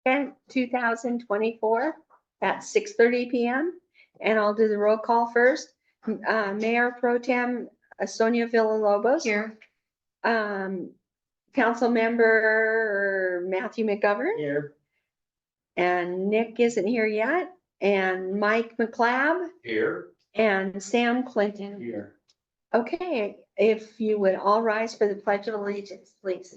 2024 at 6:30 p.m. And I'll do the roll call first. Mayor Pro Tem Sonia Villalobos. Here. Council Member Matthew McGovern. Here. And Nick isn't here yet. And Mike McLeod. Here. And Sam Clinton. Here. Okay, if you would all rise for the Pledge of Allegiance, please.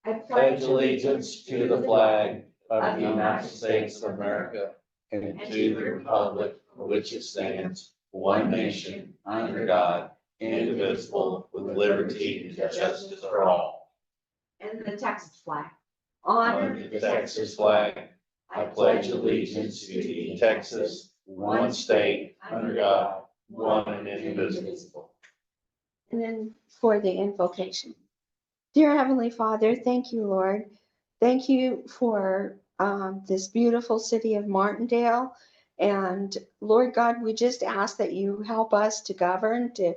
I pledge allegiance to the flag of the United States of America and to the republic for which it stands, one nation, under God, indivisible, with liberty and justice for all. And the Texas flag. Under the Texas flag, I pledge allegiance to Texas, one state, under God, one and indivisible. And then for the invocation. Dear Heavenly Father, thank you, Lord. Thank you for this beautiful city of Martindale. And Lord God, we just ask that you help us to govern, to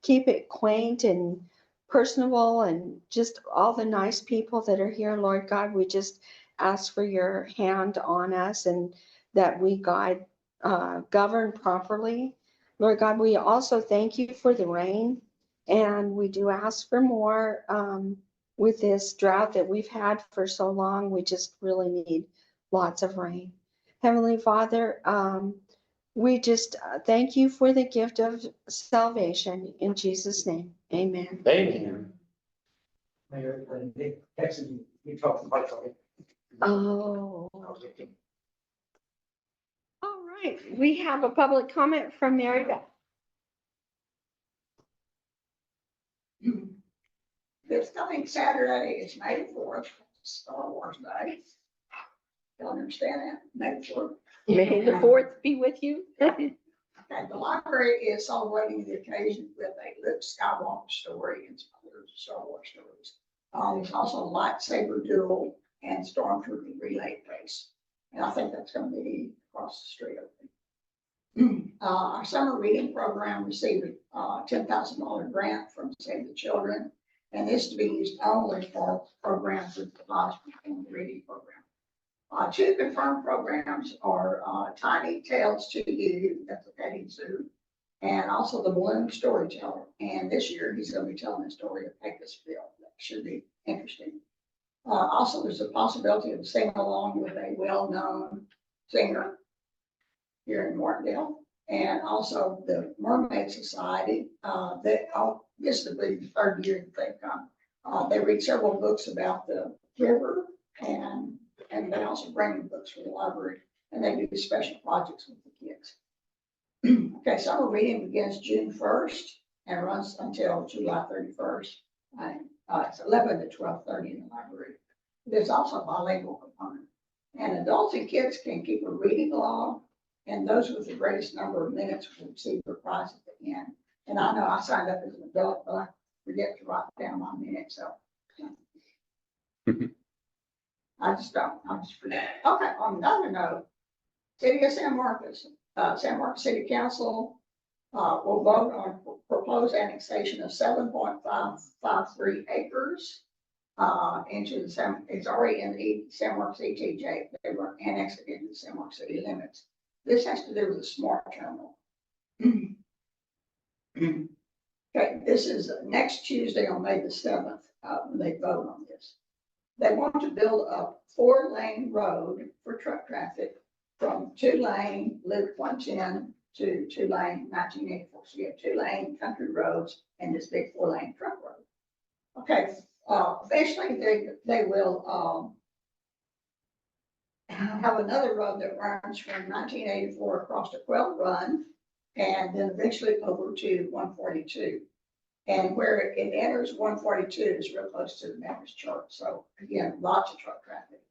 keep it quaint and personable, and just all the nice people that are here, Lord God. We just ask for your hand on us and that we govern properly. Lord God, we also thank you for the rain. And we do ask for more with this drought that we've had for so long. We just really need lots of rain. Heavenly Father, we just thank you for the gift of salvation in Jesus' name. Amen. Amen. Mayor, when Nick texted me, he talked about it. Oh. All right. We have a public comment from Mary Beth. This coming Saturday is May 4th, Star Wars Day. Y'all understand that? May 4th. May the 4th be with you. Okay, the library is celebrating the occasion with a Luke Skywalker story and some other Star Wars stories. There's also a lightsaber duel and stormtrooper relay race. And I think that's going to be across the street. Our summer reading program received a $10,000 grant from Save the Children. And this to be used only for programs with the Lodge and the reading program. Two confirmed programs are Tiny Tales to You, that's a petting zoo, and also the Balloon Storyteller. And this year he's going to be telling the story of Pecosville. That should be interesting. Also, there's a possibility of singing along with a well-known singer here in Martindale. And also the Mermaid Society, this will be the third year that they've come. They read several books about the river, and they also bring books from the library, and they do special projects with the kids. Okay, summer reading begins June 1st and runs until July 31st. It's 11 to 12:30 in the library. There's also a bilingual component, and adults and kids can keep a reading log, and those with the greatest number of minutes will receive a prize at the end. And I know I signed up as an adult, but I forget to write down my minutes, so. I just forget. Okay, on another note, City of San Marcos City Council will vote on proposed annexation of 7.553 acres into the it's already in the San Marcos ETJ. They were annexed into the San Marcos city limits. This has to do with the smart terminal. Okay, this is next Tuesday on May the 7th, when they vote on this. They want to build a 4-lane road for truck traffic from 2-lane Loop 110 to 2-lane 1984. So you have 2-lane country roads and this big 4-lane truck road. Okay, eventually they will have another road that runs from 1984 across the Quail Run and then eventually over to 142. And where it enters 142 is real close to the Methodist Church. So again, lots of truck traffic.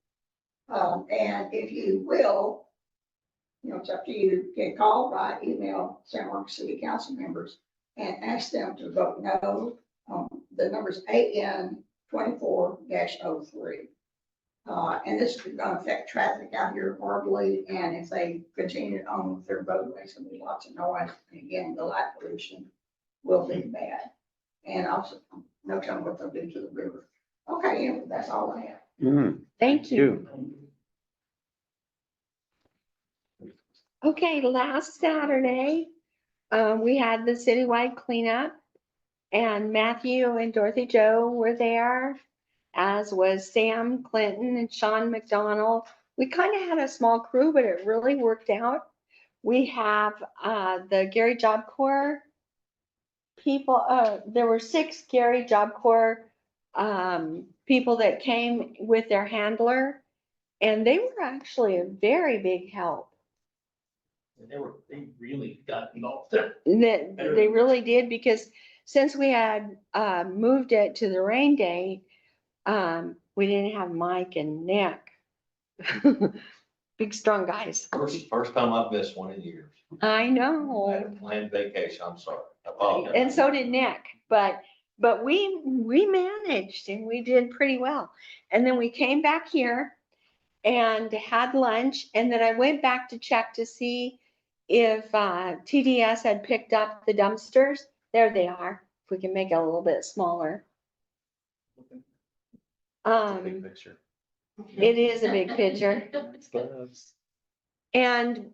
And if you will, it's up to you, can call, write, email San Marcos City Council members and ask them to vote no. The number's AN 24-03. And this is going to affect traffic out here horribly. And if they continue on with their roadways, it's going to be lots of noise. And again, the light pollution will be bad. And also, no telling what they'll do to the river. Okay, that's all I have. Thank you. Okay, last Saturday, we had the citywide cleanup, and Matthew and Dorothy Joe were there, as was Sam Clinton and Sean McDonald. We kind of had a small crew, but it really worked out. We have the Gary Job Corps people, there were 6 Gary Job Corps people that came with their handler, and they were actually a very big help. They really got involved there. That they really did, because since we had moved it to the rain day, we didn't have Mike and Nick. Big strong guys. First time I've missed one in years. I I had know. a planned vacation, I'm sorry. I apologize. And so did Nick, but we managed and we did pretty well. And then we came back here and had lunch, and then I went back to check to see if TDS had picked up the dumpsters. There they are. If we can make it a little bit smaller. Big picture. It is a big picture. And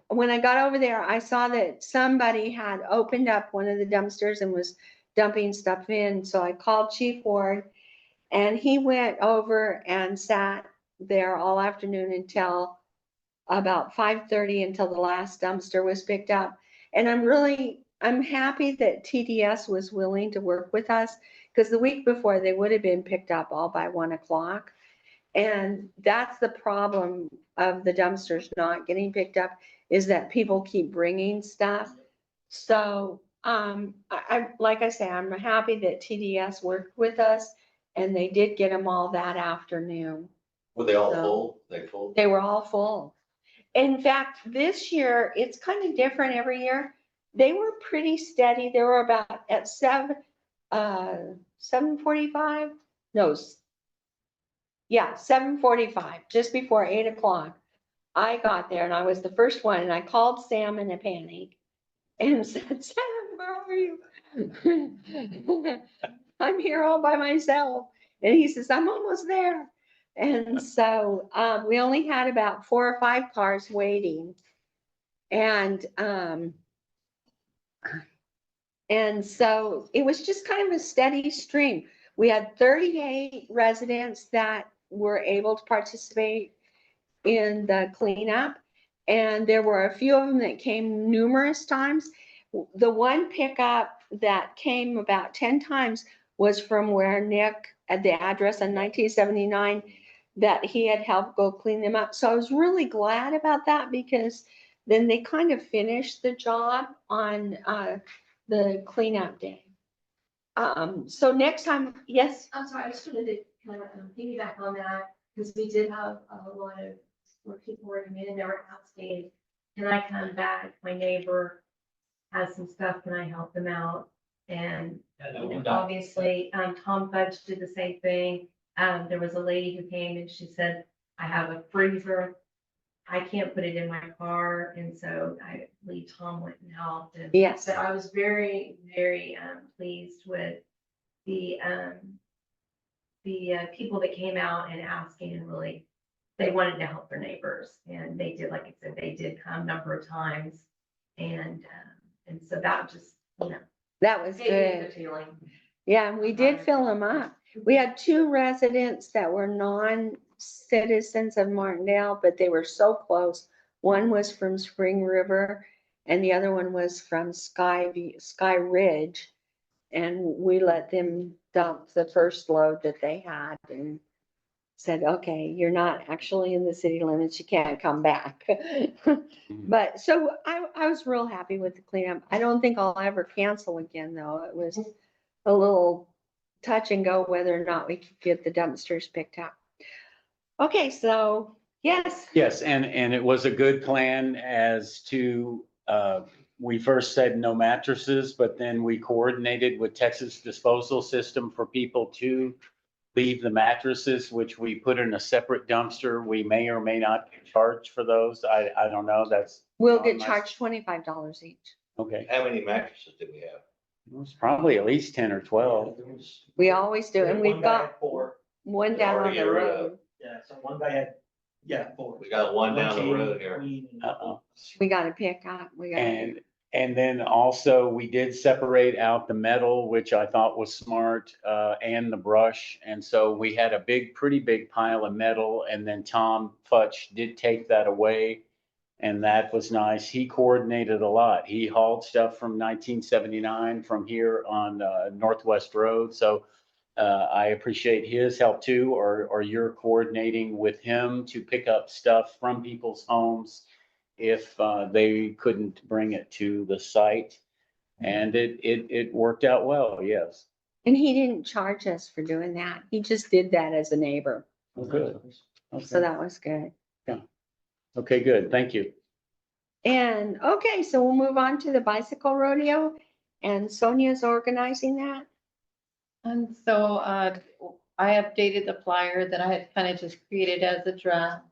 when I got over there, I saw that somebody had opened up one of the dumpsters and was dumping stuff in. So I called Chief Ward, and he went over and sat there all afternoon until about 5:30, until the last dumpster was picked up. And I'm happy that TDS was willing to work with us, because the week before they would have been picked up all by 1 o'clock. And that's the problem of the dumpsters not getting picked up, is that people keep bringing stuff. So, like I say, I'm happy that TDS worked with us, and they did get them all that afternoon. Were they all So- full? They full? They were all full. In fact, this year, it's kind of different every year. They were pretty steady. They were about at 7:45, no, yeah, 7:45, just before 8 o'clock. I got there and I was the first one, and I called Sam in a panic and said, Sam, where are you? I'm here all by myself. And he says, I'm almost there. And so we only had about 4 or 5 cars waiting. And so it was just kind of a steady stream. We had 38 residents that were able to participate in the cleanup, and there were a few of them that came numerous times. The one pickup that came about 10 times was from where Nick, at the address on 1979, that he had helped go clean them up. So I was really glad about that, because then they kind of finished the job on the cleanup day. So next time, yes, I'm sorry, I just wanted to kind of piggyback on that, because we did have a lot of, where people were coming in, they were asking, can I come back? My neighbor has some stuff, can I help them out? And obviously, Tom Fudge did the same thing. There was a lady who came and she said, I have a freezer. I can't put it in my car. And so I believe Tom went and helped. And yes, so I was very, very pleased with the people that came out and asking, and really, they wanted to help their neighbors. And they did, like I said, they did come a number of times. And so that just, that was gave me a good. good feeling. Yeah, and we did fill them up. We had 2 residents that were non-citizens of Martindale, but they were so close. One was from Spring River and the other one was from Sky Ridge. And we let them dump the first load that they had and said, okay, you're not actually in the city limits, you can't come back. But so I was real happy with the cleanup. I don't think I'll ever cancel again, though. It was a little touch and go whether or not we could get the dumpsters picked up. Okay, so yes, Yes, and it was a good plan as to, we first said no mattresses, but then we coordinated with Texas Disposal System for people to leave the mattresses, which we put in a separate dumpster. We may or may not charge for those. I don't know. That's, we'll get charged $25 each. okay. How many mattresses do we have? It was probably at least 10 or 12. We always do, and we've got, One guy had 4, One down on the Area. road. Yeah, so one guy had, yeah, four. We got one down the King, road here. queen, and- Uh-oh. We gotta pick up, we gotta. And then also we did separate out the metal, which I thought was smart, and the brush. And so we had a pretty big pile of metal, and then Tom Futch did take that away. And that was nice. He coordinated a lot. He hauled stuff from 1979 from here on Northwest Road. So I appreciate his help too, or you're coordinating with him to pick up stuff from people's homes if they couldn't bring it to the site. And it worked out well, yes. And he didn't charge us for doing that. He just did that as a neighbor. Oh, good. So Okay, that was good. okay, good. Thank you. And, okay, so we'll move on to the bicycle rodeo, and Sonia's organizing that. And so I updated the flyer that I had kind of just created as a draft.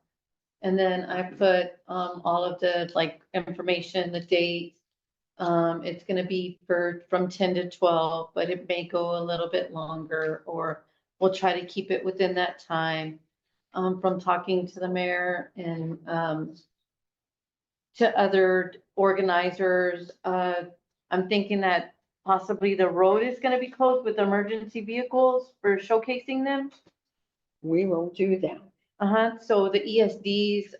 And then I put all of the like information, the date. It's gonna be from 10 to 12, but it may go a little bit longer, or we'll try to keep it within that time. From talking to the mayor and to other organizers, I'm thinking that possibly the road is gonna be closed with emergency vehicles for showcasing them. We will do that. Uh-huh, so the ESDs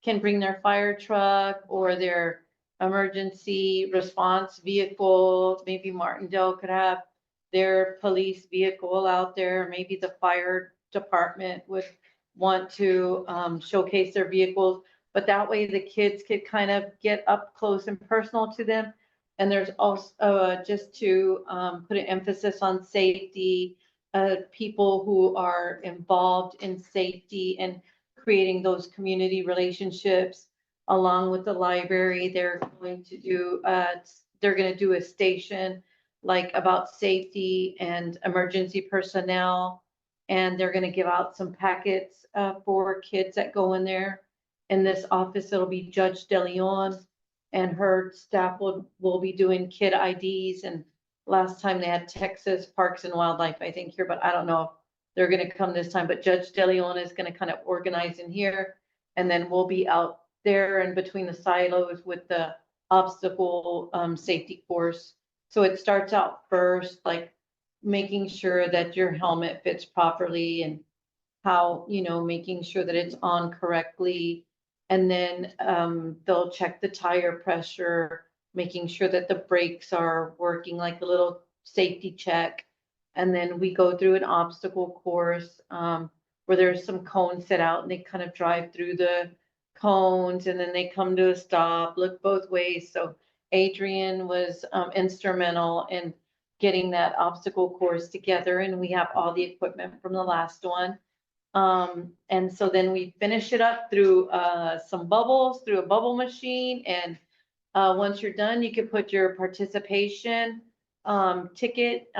can bring their fire truck or their emergency response vehicle. Maybe Martindale could have their police vehicle out there. Maybe the fire department would want to showcase their vehicles. But that way the kids could kind of get up close and personal to them. And there's also just to put an emphasis on safety, people who are involved in safety and creating those community relationships. Along with the library, they're going to do a station like about safety and emergency personnel. And they're gonna give out some packets for kids that go in there. In this office, it'll be Judge DeLeon and her staff will be doing kid IDs. And last time they had Texas Parks and Wildlife, I think, here, but I don't know if they're gonna come this time. But Judge DeLeon is gonna kind of organize in here. And then we'll be out there and between the silos with the obstacle safety course. So it starts out first, like making sure that your helmet fits properly and how, making sure that it's on correctly. And then they'll check the tire pressure, making sure that the brakes are working, like a little safety check. And then we go through an obstacle course where there's some cones set out and they kind of drive through the cones and then they come to a stop, look both ways. So Adrian was instrumental in getting that obstacle course together, and we have all the equipment from the last one. And so then we finish it up through some bubbles, through a bubble machine. And once you're done, you can put your participation ticket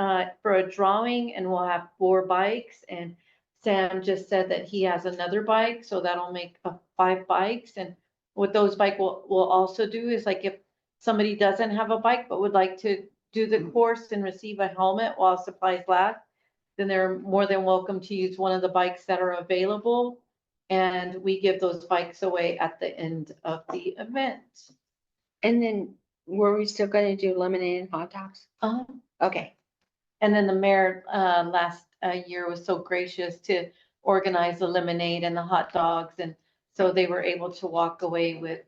for a drawing, and we'll have 4 bikes. And Sam just said that he has another bike, so that'll make 5 bikes. And what those bike will also do is, like, if somebody doesn't have a bike but would like to do the course and receive a helmet while supplies last, then they're more than welcome to use one of the bikes that are available. And we give those bikes away at the end of the event. And then were we still gonna do lemonade and hot dogs? Okay. And then the mayor last year was so gracious to organize the lemonade and the hot dogs. And so they were able to walk away with,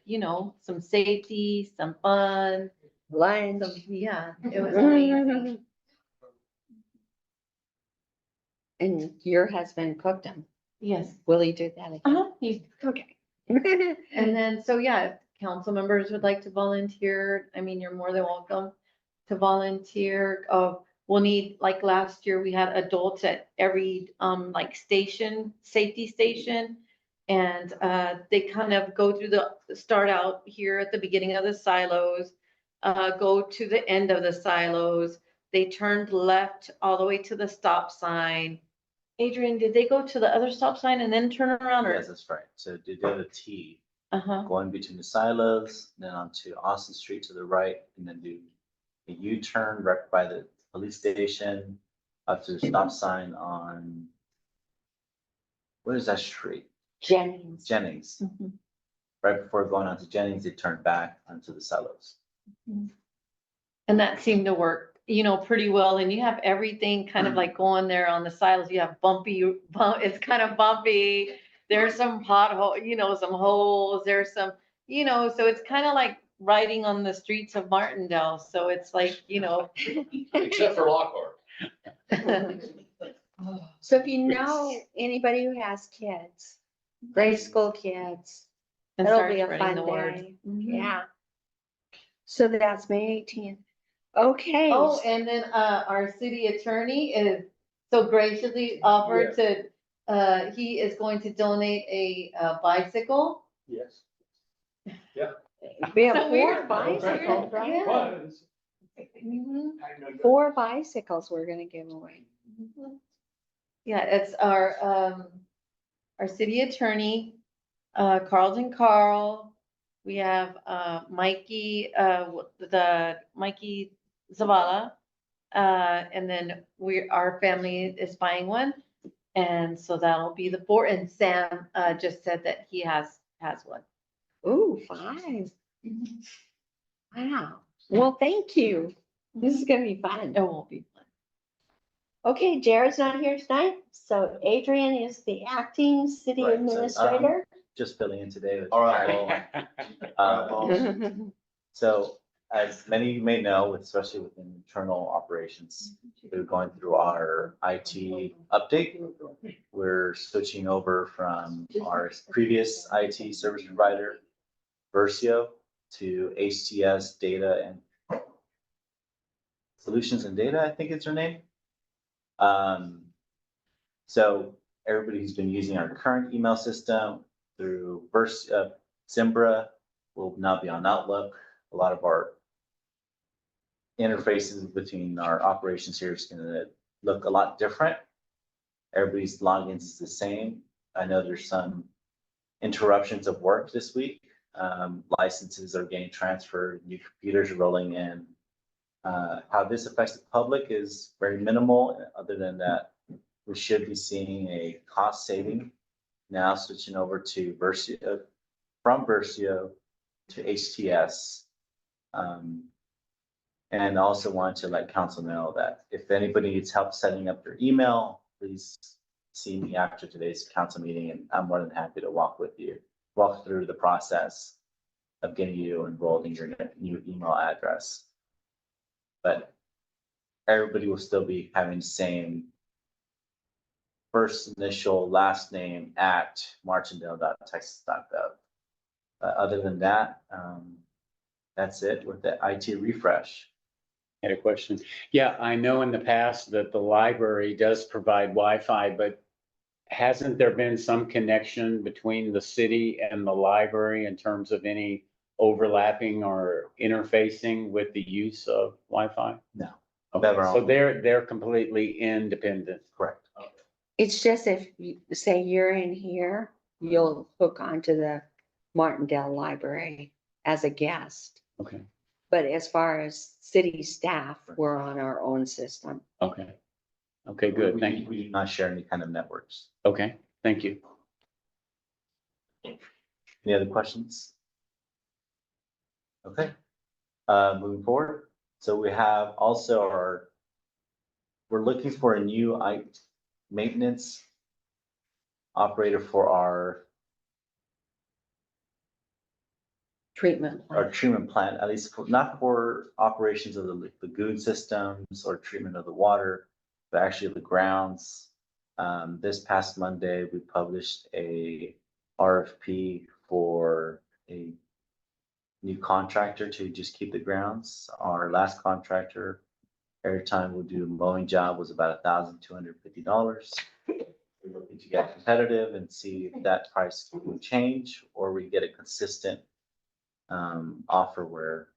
some safety, some fun. Lunch. Yeah, it was amazing. And your husband cooked them. Yes. Will he do that again? Okay. And then, so yeah, if council members would like to volunteer, I mean, you're more than welcome to volunteer. We'll need, like last year, we had adults at every safety station. And they kind of go through start out here at the beginning of the silos, go to the end of the silos. They turned left all the way to the stop sign. Adrian, did they go to the other stop sign and then turn around? Or? Yes, that's right. So they did a T Uh-huh. going between the silos, then onto Austin Street to the right, and then do a U-turn right by the police station up to the stop sign on what is that street? Jennings. Jennings. Mhm. Right before going onto Jennings, they turned back onto the silos. And that seemed to work, pretty well. And you have everything kind of like going there on the silos. You have it's kind of bumpy. There's some pothole, some holes, there's some, so it's kind of like riding on the streets of Martindale. So it's like, Except for Lockhart. So if you know anybody who has kids, grade school kids, and that'll start be a spreading fun the word. day. Mhm. Yeah. So that's May 18th. Okay. Oh, and then, our city attorney is so graciously offered to, he is going to donate a bicycle. Yes. We have So 4 weird. bicycles, right? Yeah. Mm-hmm. Mhm. 4 bicycles we're gonna give away. Yeah, it's our city attorney, Carlton Carl. We have, Mikey, Mikey Zavala. And then our family is buying one. And so that'll be the 4, and Sam, just said that he has one. Ooh, 5. Wow. Well, thank you. This is gonna be fun. It won't be fun. Okay, Jared's not here tonight, so Adrian is the acting city Right, so, administrator. Just filling in today. with All right. Carol. So as many of you may know, especially within internal operations, we're going through our IT update. We're switching over from our previous IT service provider, Versio, to HTS Data and Solutions and Data, I think it's her name. So everybody who's been using our current email system through Zimbra will now be on Outlook. A lot of our interfaces between our operations here is gonna look a lot different. Everybody's logins is the same. I know there's some interruptions of work this week. Licenses are getting transferred, new computers are rolling in. How this affects the public is very minimal, other than that, we should be seeing a cost saving now switching over to Versio, from Versio to HTS. And also want to let council know that if anybody needs help setting up their email, please see me after today's council meeting, and I'm more than happy to walk through the process of getting you enrolled in your new email address. But everybody will still be having the same first initial, last name at martindale.texas.gov. Other than that, that's it with the IT refresh. Had a question. Yeah, I know in the past that the library does provide Wi-Fi, but hasn't there been some connection between the city and the library in terms of any overlapping or interfacing with the use of Wi-Fi? No. Okay, Never. so they're completely independent. Correct. It's just if you say you're in here, you'll hook onto the Martindale Library as a guest. Okay, But as far as city staff, we're on our own system. okay. Okay, good, thank you. We do not share any kind of networks. Okay, thank you. Any other questions? Okay, moving forward. So we have also we're looking for a new maintenance operator for our Treatment. plant. treatment plant, at least not for operations of the lagoon systems or treatment of the water, but actually the grounds. This past Monday, we published a RFP for a new contractor to just keep the grounds. Our last contractor, every time we'll do a mowing job, was about $1,250. We're looking to get competitive and see if that price will change, or we get a consistent offer where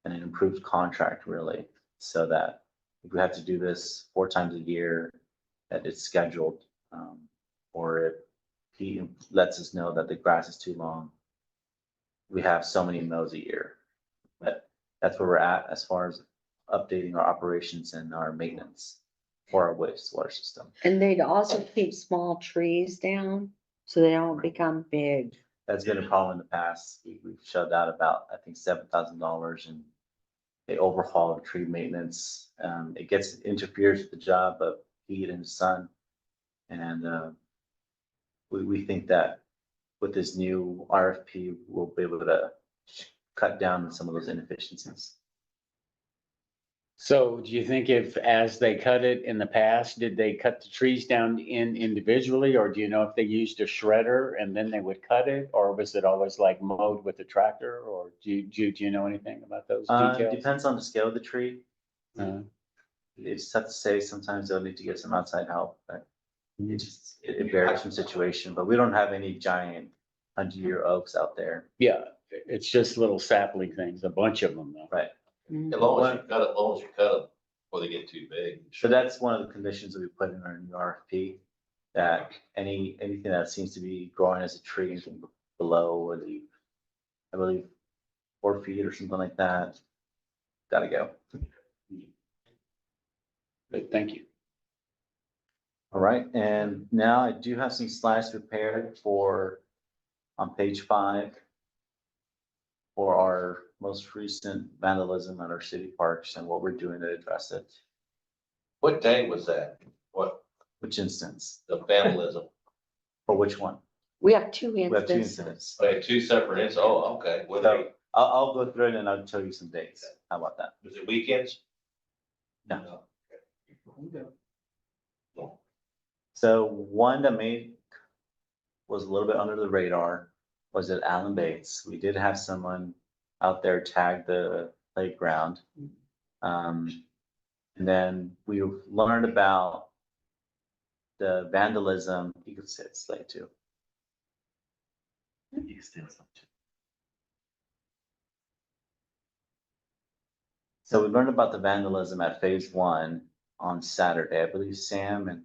an improved contract really, so that if we have to do this 4 times a year, that it's scheduled, or if he lets us know that the grass is too long, we have so many mows a year. But that's where we're at as far as updating our operations and our maintenance. for our wastewater system. And they'd also keep small trees down so they don't become big. That's been a problem in the past. We've shoved out about, I think, $7,000 in a overhaul of tree maintenance. It interferes with the job of heat and sun. And, we think that with this new RFP, we'll be able to cut down on some of those inefficiencies. So do you think if, as they cut it in the past, did they cut the trees down individually? Or do you know if they used a shredder and then they would cut it? Or was it always like mowed with a tractor? Or do you know anything about those details? Depends on the scale of the tree. Uh, It's tough to say. Sometimes they'll need to get some outside help, but it varies from situation. But we don't have any giant 100-year oaks out there. Yeah, it's just little sapling things, a bunch of them though. Right. As long as you cut it, as long as you cut them before they get too big. So that's one of the conditions that we put in our new RFP, that anything that seems to be growing as a tree, anything below or I believe 4 feet or something like that, gotta go. But thank you. All right, and now I do have some slides prepared on page 5 for our most recent vandalism at our city parks and what we're doing to address it. What day was that? What, Which instance? the vandalism? For which one? We have two We have two instances. incidents. Okay, two separate incidents. Oh, okay. Were So they, I'll go through it and I'll tell you some dates. How about that? was it weekends? No. No. So one that was a little bit under the radar was at Allen Bates. We did have someone out there tag the playground. And then we learned about the vandalism. You could sit slate too. You can stand up too. So we learned about the vandalism at phase 1 on Saturday. I believe Sam and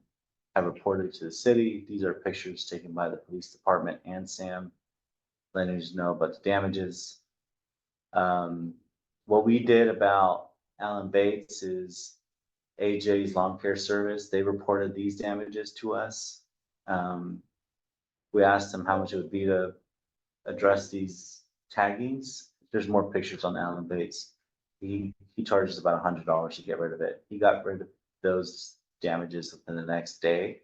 I reported to the city. These are pictures taken by the police department and Sam, letting us know about the damages. What we did about Allen Bates is AJ's Lawn Care Service. They reported these damages to us. We asked them how much it would be to address these taggings. There's more pictures on Allen Bates. He charges about $100 to get rid of it. He got rid of those damages within the next day.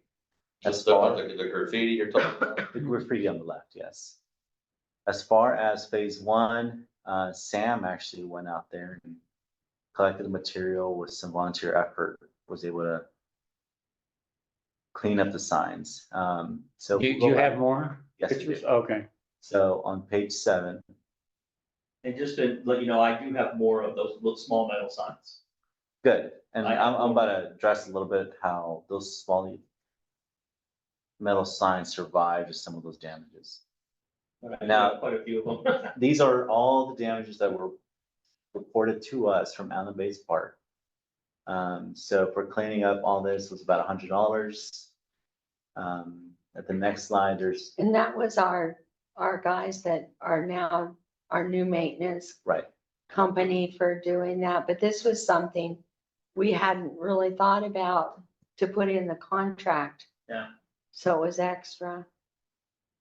As Just the far the graffiti you're talking about? the graffiti on the left, yes. As far as phase 1, Sam actually went out there and collected the material with some volunteer effort, was able to clean up the signs. So Do you have more Yes, we pictures? do. Okay. So on page 7, And just to let you know, I do have more of those little small metal signs. good. And I- I'm about to address a little bit how those small metal signs survived some of those damages. But I Now- have quite a few of them. These are all the damages that were reported to us from Allen Bates Park. So for cleaning up all this was about $100. At the next slide, there's, And that was our guys that are now our new maintenance right, company for doing that. But this was something we hadn't really thought about to put in the contract. Yeah. So it was extra.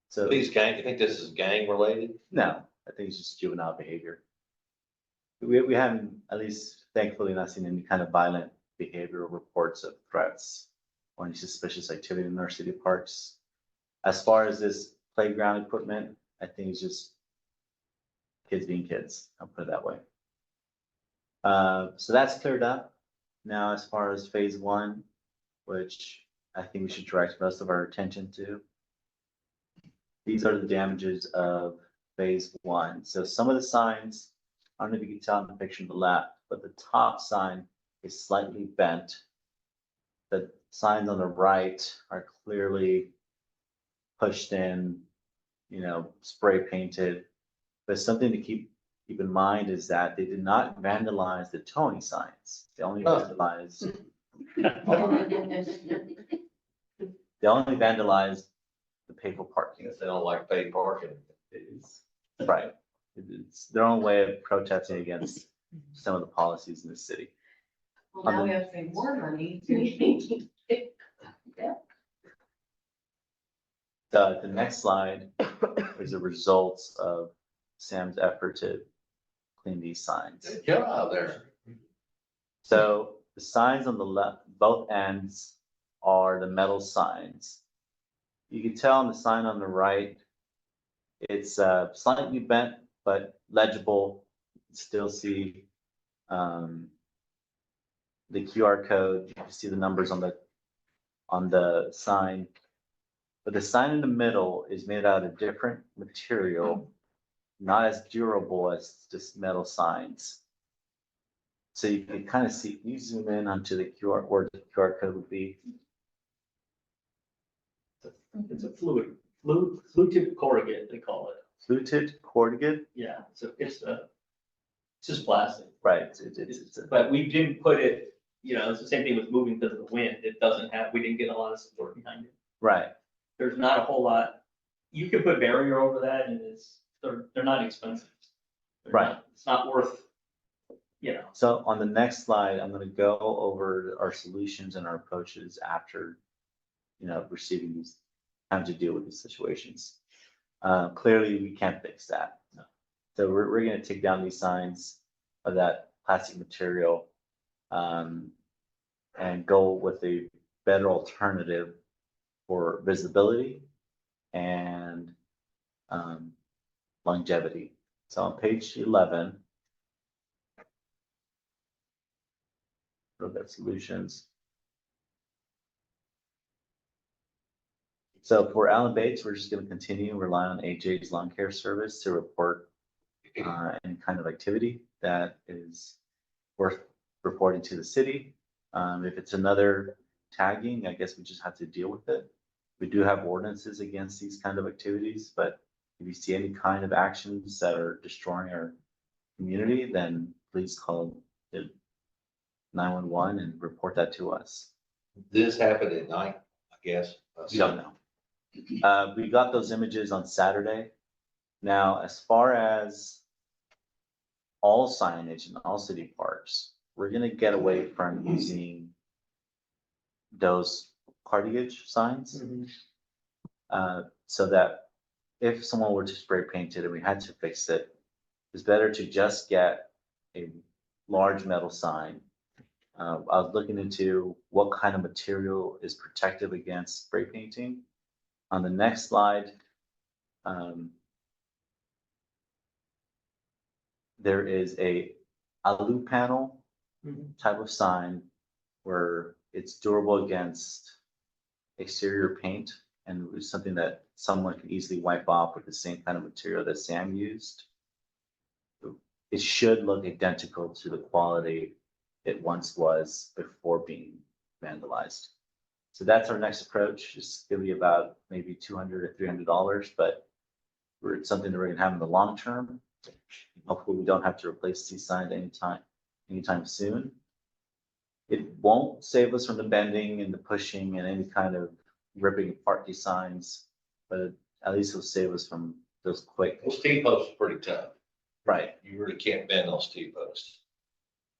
so, These gang, you think this is gang related? no, I think it's just juvenile behavior. We haven't, at least thankfully, not seen any kind of violent behavioral reports of threats or any suspicious activity in our city parks. As far as this playground equipment, I think it's just kids being kids, I'll put it that way. So that's cleared up. Now, as far as phase 1, which I think we should direct most of our attention to. These are the damages of phase 1. So some of the signs, I don't know if you can tell in the picture on the left, but the top sign is slightly bent. The signs on the right are clearly pushed in, spray painted. But something to keep in mind is that they did not vandalize the Tony signs. They only vandalized the paper parking. They don't like paid parking. Right. It's their own way of protesting against some of the policies in the city. Well, now we have to pay more money. Yeah. The next slide is the results of Sam's effort to clean these signs. Good job there. So the signs on the left, both ends are the metal signs. You can tell on the sign on the right, it's slightly bent, but legible. You can still see the QR code, you can see the numbers on the sign. But the sign in the middle is made out of different material, not as durable as just metal signs. So you can kind of see, you zoom in onto the QR, where the QR code would be. It's a fluted corrugate, they call it. Fluted corrugate, Yeah, so it's just plastic. right, it's But we didn't put it, it's the same thing with moving because of the wind. It doesn't have, we didn't get a lot of support behind it. right, There's not a whole lot. You can put barrier over that and they're not expensive. Right. It's not worth, So on the next slide, I'm gonna go over our solutions and our approaches after, receiving these, having to deal with these situations. Clearly, we can't fix that. No. So we're gonna take down these signs of that plastic material, and go with a better alternative for visibility and, longevity. So on page 11, look at solutions. So for Allen Bates, we're just gonna continue relying on AJ's lawn care service to report any kind of activity that is worth reporting to the city. If it's another tagging, I guess we just have to deal with it. We do have ordinances against these kind of activities, but if you see any kind of actions that are destroying our community, then please call the 911 and report that to us. This happened at night, I guess. We don't know. We got those images on Saturday. Now, as far as all signage in all city parks, we're gonna get away from using those cartilage signs. So that if someone were to spray paint it and we had to fix it, it's better to just get a large metal sign. I was looking into what kind of material is protective against spray painting. On the next slide, there is a alu panel type of sign where it's durable against exterior paint and it's something that someone can easily wipe off with the same kind of material that Sam used. It should look identical to the quality it once was before being vandalized. So that's our next approach. It's gonna be about maybe $200 or $300, but it's something that we're gonna have in the long term. Hopefully we don't have to replace these signs anytime soon. It won't save us from the bending and the pushing and any kind of ripping apart these signs, but at least it'll save us from those quick. Those T-posts are pretty tough. Right. You really can't bend those T-posts.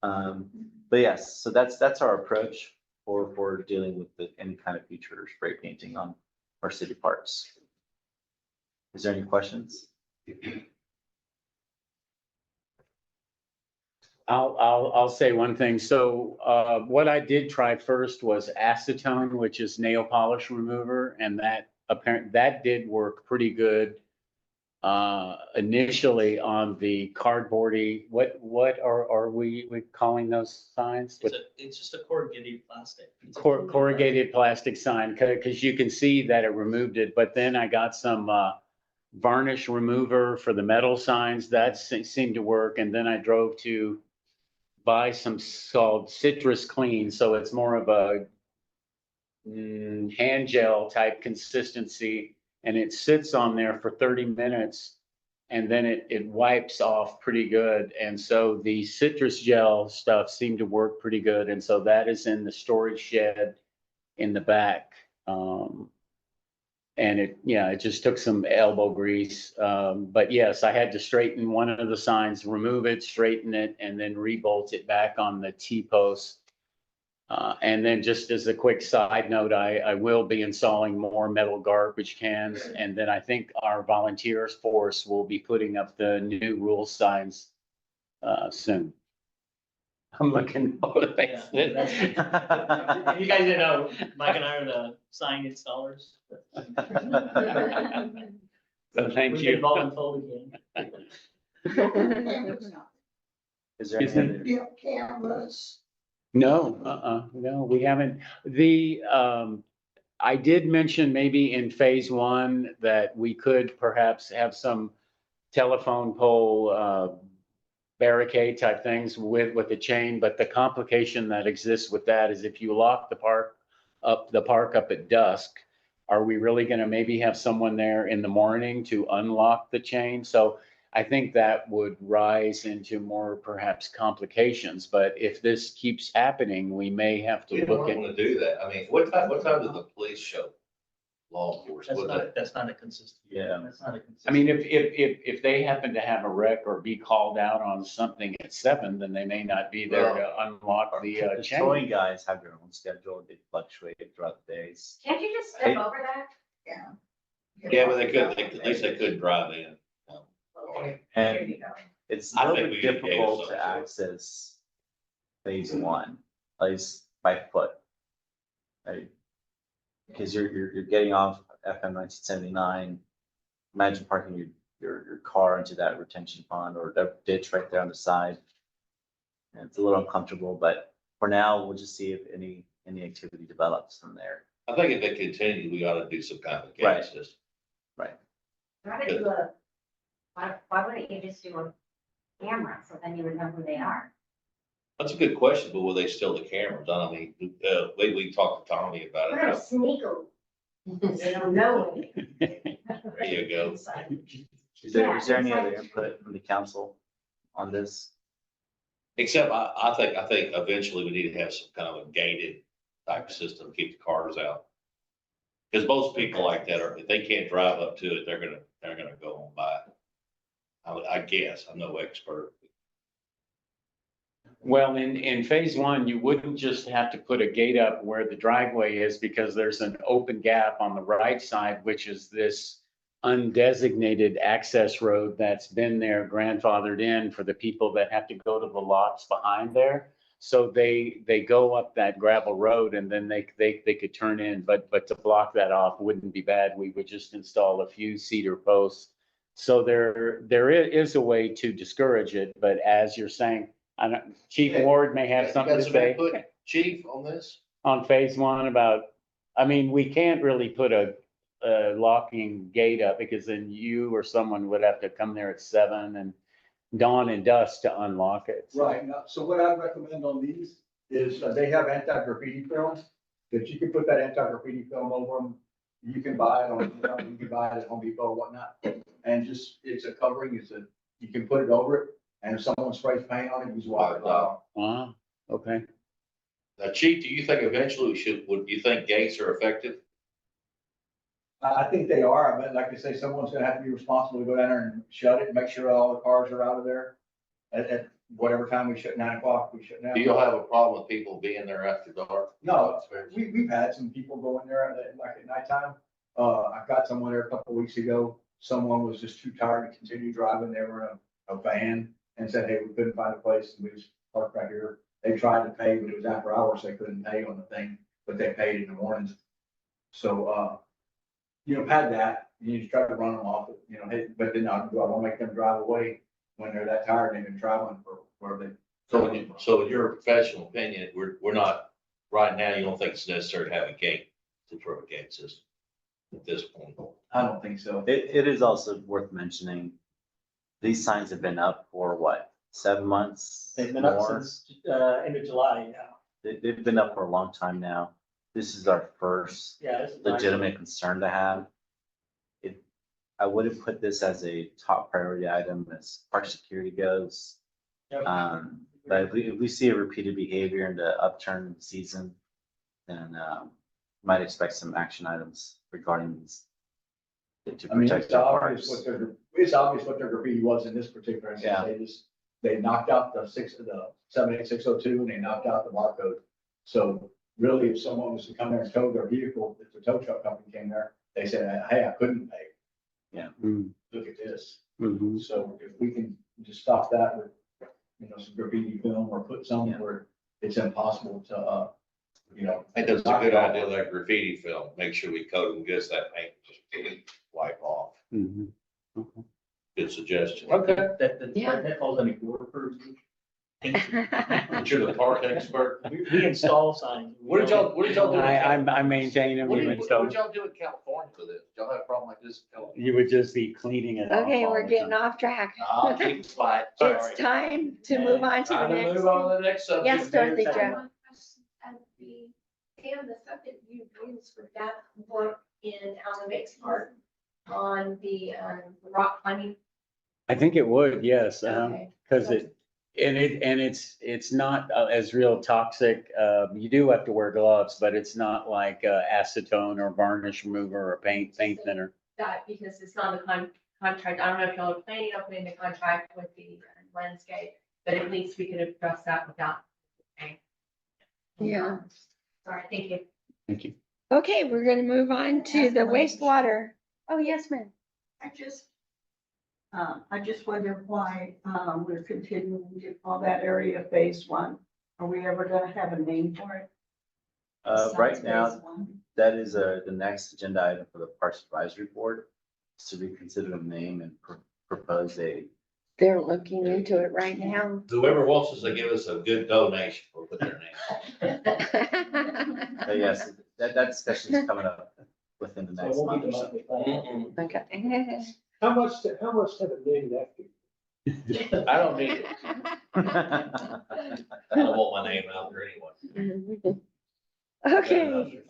But yes, so that's our approach for dealing with any kind of future spray painting on our city parks. Is there any questions? I'll say one thing. So, what I did try first was acetone, which is nail polish remover, and that did work pretty good. Initially on the cardboardy, what are we calling those signs? it's just a corrugated plastic. Corrugated plastic sign, because you can see that it removed it, but then I got some varnish remover for the metal signs, that seemed to work, and then I drove to buy some called Citrus Clean, so it's more of a hand gel type consistency, and it sits on there for 30 minutes, and then it wipes off pretty good, and so the citrus gel stuff seemed to work pretty good, and so that is in the storage shed in the back. And it just took some elbow grease. But yes, I had to straighten one of the signs, remove it, straighten it, and then rebolt it back on the T-post. And then just as a quick side note, I will be installing more metal garbage cans. And then I think our volunteers force will be putting up the new rule signs soon. I'm looking motivated. If you guys didn't know, Mike and I are the sign installers. So thank We've you. been voluntold again. Cameras now. Is there any Excuse me? other? You know, cameras. No, no, we haven't. I did mention maybe in phase one that we could perhaps have some telephone pole, barricade type things with a chain, but the complication that exists with that is if you lock the park up at dusk, are we really gonna maybe have someone there in the morning to unlock the chain? So I think that would rise into more perhaps complications, but if this keeps happening, we may have to We look don't at. want to do that. I mean, what time does the police show? Law enforcement. That's not a consistent. Yeah. That's not a consistent. I mean, if they happen to have a wreck or be called out on something at 7, then they may not be there to unlock the The chain. towing guys have their own schedule. They fluctuate throughout the days. Can't you just step over that? Yeah. Yeah, but at least they couldn't drive in. Okay, And there you go. it's I a little think bit we need to difficult gain to some- access phase one, at least by foot. Right? Because you're getting off FM 1979. Imagine parking your car into that retention pond or that ditch right there on the side. And it's a little uncomfortable, but for now, we'll just see if any activity develops from there. I think if they continue, we ought to do some kind of Right. gate system. Why don't you, why wouldn't you just do a camera, so then you would know who they are? That's a good question, but will they steal the cameras? I mean, we talked to Tommy about We're gonna it. sneak them. They don't know. There you go. Is Yeah, there any it's other like- input from the council on this? Except I think eventually we need to have some kind of a gated type system, to keep the cars out. Because most people like that if they can't drive up to it, they're gonna go on by. I guess, I'm no expert. Well, in phase one, you wouldn't just have to put a gate up where the driveway is because there's an open gap on the right side, which is this undesignated access road that's been there grandfathered in for the people that have to go to the lots behind there. So they go up that gravel road and then they could turn in, but to block that off wouldn't be bad. We would just install a few cedar posts. So there is a way to discourage it, but as you're saying, Chief Ward may have You something got to some say input, Chief, on this? on phase one about, I mean, we can't really put a locking gate up because then you or someone would have to come there at 7 and dawn and dusk to unlock it. Right, now, so what I recommend on these is they have anti-graffiti film, that you can put that anti-graffiti film over them. You can buy it on, you can buy it at Home Depot or whatnot, and just, it's a covering, you can put it over it, and if someone sprays paint on it, you just wipe it off. Wow, okay. Now, Chief, do you think eventually would you think gates are effective? I think they are, but like I say, someone's gonna have to be responsible to go down there and shut it, and make sure all the cars are out of there. At whatever time we shut, 9 o'clock, we shut down. Do you have a problem with people being there after dark? No, we've had some people go in there like at nighttime. I got someone there a couple of weeks ago. Someone was just too tired to continue driving. They were in a van and said, hey, we couldn't find a place. And we just parked right here. They tried to pay, but it was after hours. They couldn't pay on the thing, but they paid in the mornings. So, had that, you just try to run them off, hey, but then I want to make them drive away when they're that tired and they've been traveling for where they. So in your professional opinion, we're not, right now, you don't think it's necessary to have a gate, to throw a gate system at this point? I don't think so. It is also worth mentioning, these signs have been up for what, 7 months? They've been up more? since, end of July, yeah. They've been up for a long time now. This is our first Yeah. This is nice. legitimate concern to have. I wouldn't put this as a top priority item as park security goes. Yep. But if we see a repeated behavior in the upturn season, then might expect some action items regarding these. To I mean, protect it's our obvious parks. it's obvious what their graffiti was in this particular instance. Yeah. They knocked out the 78602 and they knocked out the barcode. So really, if someone was to come there and tow their vehicle, if the tow truck company came there, they said, hey, I couldn't pay. Mm, Look at this. mhm. So if we can just stop that with, some graffiti film or put some where it's impossible to, I think that's a good idea, like graffiti film, make sure we coat them good, so that paint just didn't wipe off. Mhm. Good suggestion. Okay, Yeah. that falls under your purview. But you're the park expert. We install signs. What did y'all do? I maintain them, What even did so y'all do in California with this? Y'all have a problem like this in California? you would just be cleaning it off. Okay, all we're the getting time. off track. I'll keep it quiet. It's time to move on to the Time to next. move on to the next subject. Yes, Dorothy So Jo. one question, Sam, the stuff that you use for that work in Allen Bates Park on the rock climbing. I think it would, yes, Okay. because it's not as real toxic. You do have to wear gloves, but it's not like acetone or varnish remover or paint thinner. That, because it's not a contract, I don't know if y'all are planning on putting the contract with the landscape, but at least we could address that without. Okay. Yeah. Sorry, thank you. Thank you. Okay, we're gonna move on to the wastewater. Oh, yes, ma'am. I just wonder why, we're continuing to call that area phase one. Are we ever gonna have a name for it? Right Besides now, phase one? that is, the next agenda item for the Parks Advisory Board, is to reconsider the name and propose a. They're looking into it right now. Whoever wants us to give us a good donation, we'll put their name. But yes, that discussion is coming up within the next month or so. Okay. How much have a name that be? I don't need it. I don't want my name out there anyway. Okay,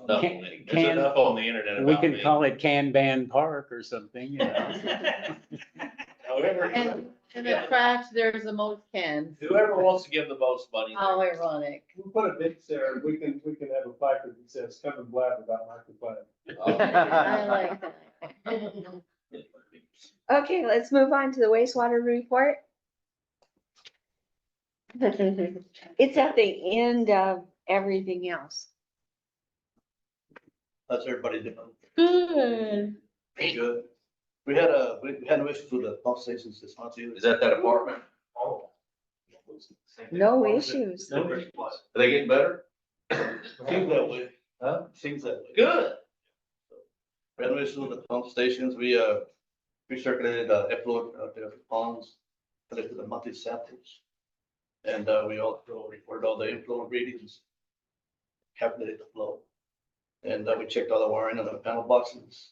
There's enough on the internet We about can me. call it Kanban Park or something, you know. However, And in the trash, there's the most cans. whoever wants to give the most money. How ironic. We'll put a bit there, we can have a placard that says, come and blab about microplastic. I like that. okay, let's move on to the wastewater report. It's at the end of everything else. How's everybody doing? Good. Good. We had no issues with the pump stations this month either. Is that apartment? Oh. No issues. No issues. Are they getting better? Seems that way. Huh? Seems that way. Good. We had no issues with the pump stations. We recirculated effluent out there for ponds, collected the monthly samples. And we also recorded all the inflow readings, calculated the flow. And we checked all the wiring on the panel boxes.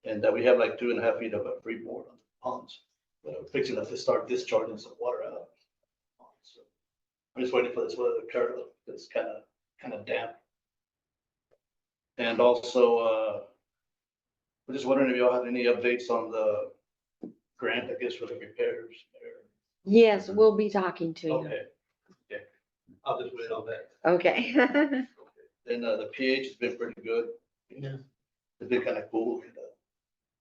And we have like 2.5 feet of a freeboard on the ponds. But I'm fixing up to start discharging some water out. So I'm just waiting for this weather to clear up. It's kind of damp. And also, we're just wondering if y'all have any updates on the grant, I guess, for the repairs. Yes, we'll be talking to you. Okay. Okay. I'll just wait on that. Okay. Then the pH has been pretty good. Yeah. It's been kind of cool.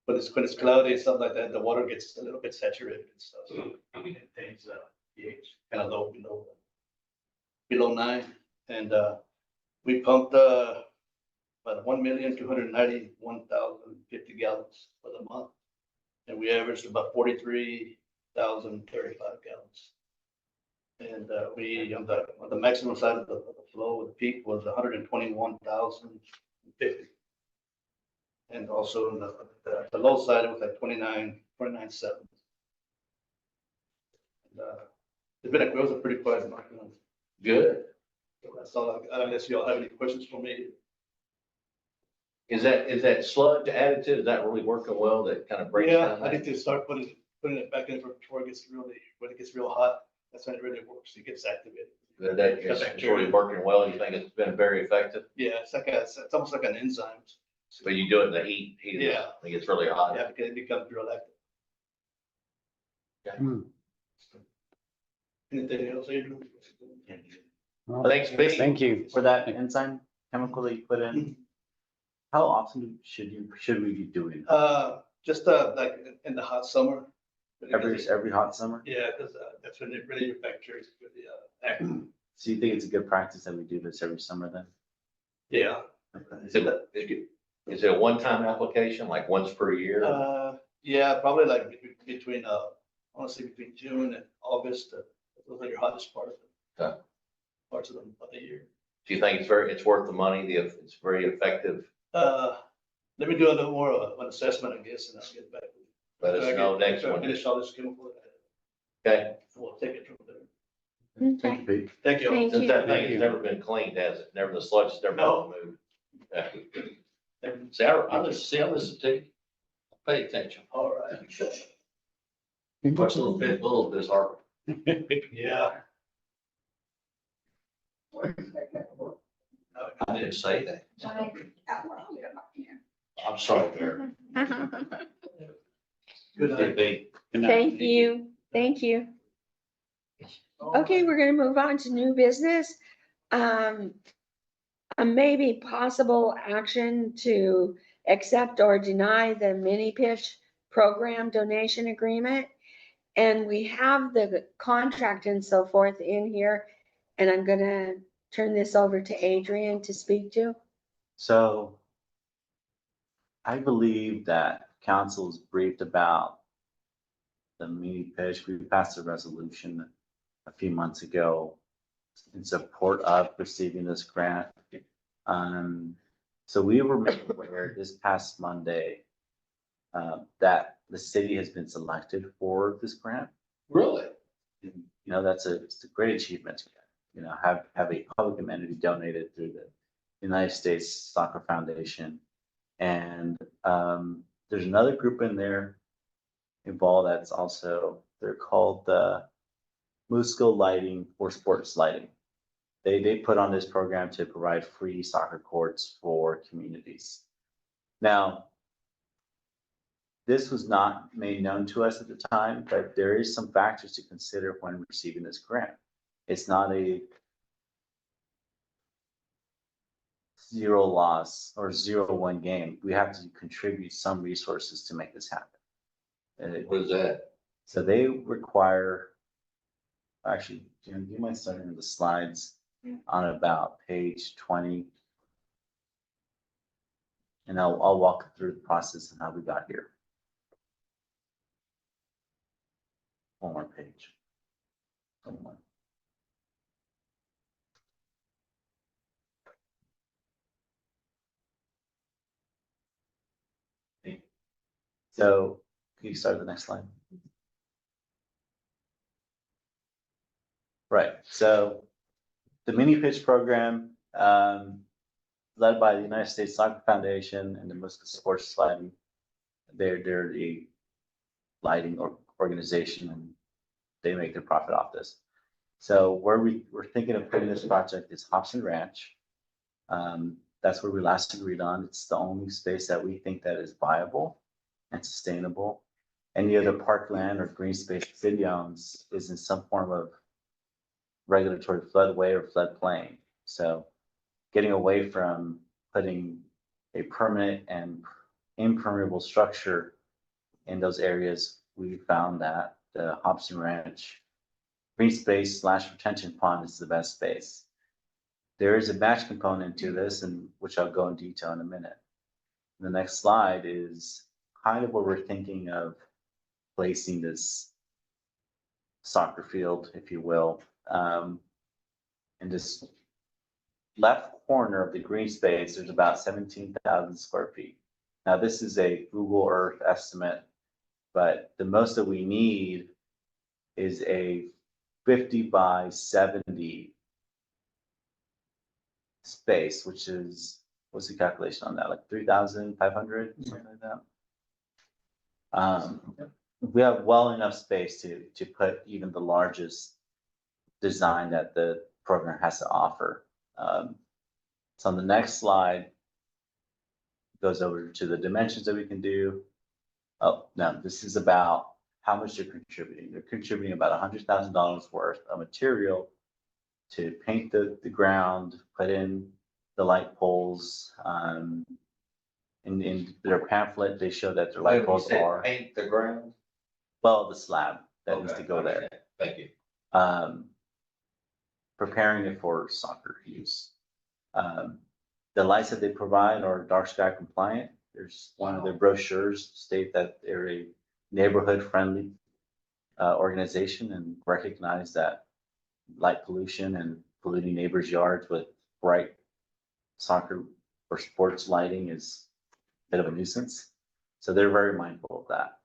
But it's when it's cloudy and stuff like that, the water gets a little bit saturated and stuff. So it maintains pH kind of low below 9. And we pumped about 1,291,050 gallons for the month. And we averaged about 43,035 gallons. And we, on the maximum side of the flow, the peak was 121,050. And also on the low side, it was like 29.7. It was a pretty quiet month. Good. So that's all, unless y'all have any questions for me. Is that sludge additive, is that really working well, that kind of breaks Yeah, down? I need to start putting it back in before it gets when it gets real hot. That's when it really works. It gets activated. That is really working well, you think it's been very effective? Yeah, it's almost like an enzyme. But you do it in the heat, Yeah. it gets really hot. Yeah, because it becomes real active. Hmm. Anything else, Adrian? Well, Thanks, Pete. Thank you. For that enzyme chemical that you put in, how often should we be doing it? Just like in the hot summer. Every hot summer? Yeah, because that's when it really, your bacteria is really active. So you think it's a good practice that we do this every summer then? Yeah. Is it a one-time application, like once per year? Yeah, probably like between, I want to say between June and August, those are your hottest part of it. Okay. Parts of the year. Do you think it's worth the money? It's very effective? Let me do a little more of an assessment, I guess, and I'll get back. Let us know next After I one. finish all this chemical, Okay, we'll take it from there. Okay. Pete. Thank you. Thank since you. that thing has never been cleaned, has it? Never, the sludge has never No. been moved. Yeah. See, I listen to you. Pay attention. All right. Watch a little bit, this hard. Yeah. I didn't say that. Well, yeah. I'm sorry, Mayor. Good night. It'd be- Thank you, thank you. Okay, we're gonna move on to new business. A maybe possible action to accept or deny the mini pitch program donation agreement. And we have the contract and so forth in here, and I'm gonna turn this over to Adrian to speak to. So I believe that council is briefed about the mini pitch. We passed a resolution a few months ago in support of receiving this grant. So we were made aware this past Monday that the city has been selected for this grant. Really? You know, it's a great achievement to get, you know, have a public amenity donated through the United States Soccer Foundation. And there's another group in there involved that's also, they're called the Musco Lighting for Sports Lighting. They put on this program to provide free soccer courts for communities. Now, this was not made known to us at the time, but there is some factors to consider when receiving this grant. It's not a zero loss or 0-1 game. We have to contribute some resources to make this happen. What is that? So they require, actually, Jim, do you mind starting with the slides on about page 20? And I'll walk through the process and how we got here. One more page. One more. So can you start the next slide? Right, so the mini pitch program, led by the United States Soccer Foundation and the Musco Sports Lighting. They're the lighting organization, and they make their profit off this. So where we're thinking of putting this project is Hobson Ranch. That's where we last agreed on. It's the only space that we think that is viable and sustainable. Any other parkland or green space the city owns is in some form of regulatory floodway or floodplain. So getting away from putting a permanent and impermeable structure in those areas, we found that the Hobson Ranch green space / retention pond is the best space. There is a match component to this, and which I'll go in detail in a minute. The next slide is kind of where we're thinking of placing this soccer field, if you will, in this left corner of the green space. There's about 17,000 square feet. Now, this is a Google Earth estimate, but the most that we need is a 50 by 70 space, which is, what's the calculation on that? Like 3,500, something like that. We have well enough space to put even the largest design that the program has to offer. So on the next slide, goes over to the dimensions that we can do. Oh, no, this is about how much they're contributing. They're contributing about $100,000 worth of material to paint the ground, put in the light poles. In their pamphlet, they show that their light poles are, Paint the ground? well, the slab that needs to go there. Thank you. preparing it for soccer use. The lights that they provide are dark sky compliant. There's one of their brochures state that they're a neighborhood friendly organization and recognize that light pollution and polluting neighbors' yards with bright soccer or sports lighting is a bit of a nuisance. So they're very mindful of that.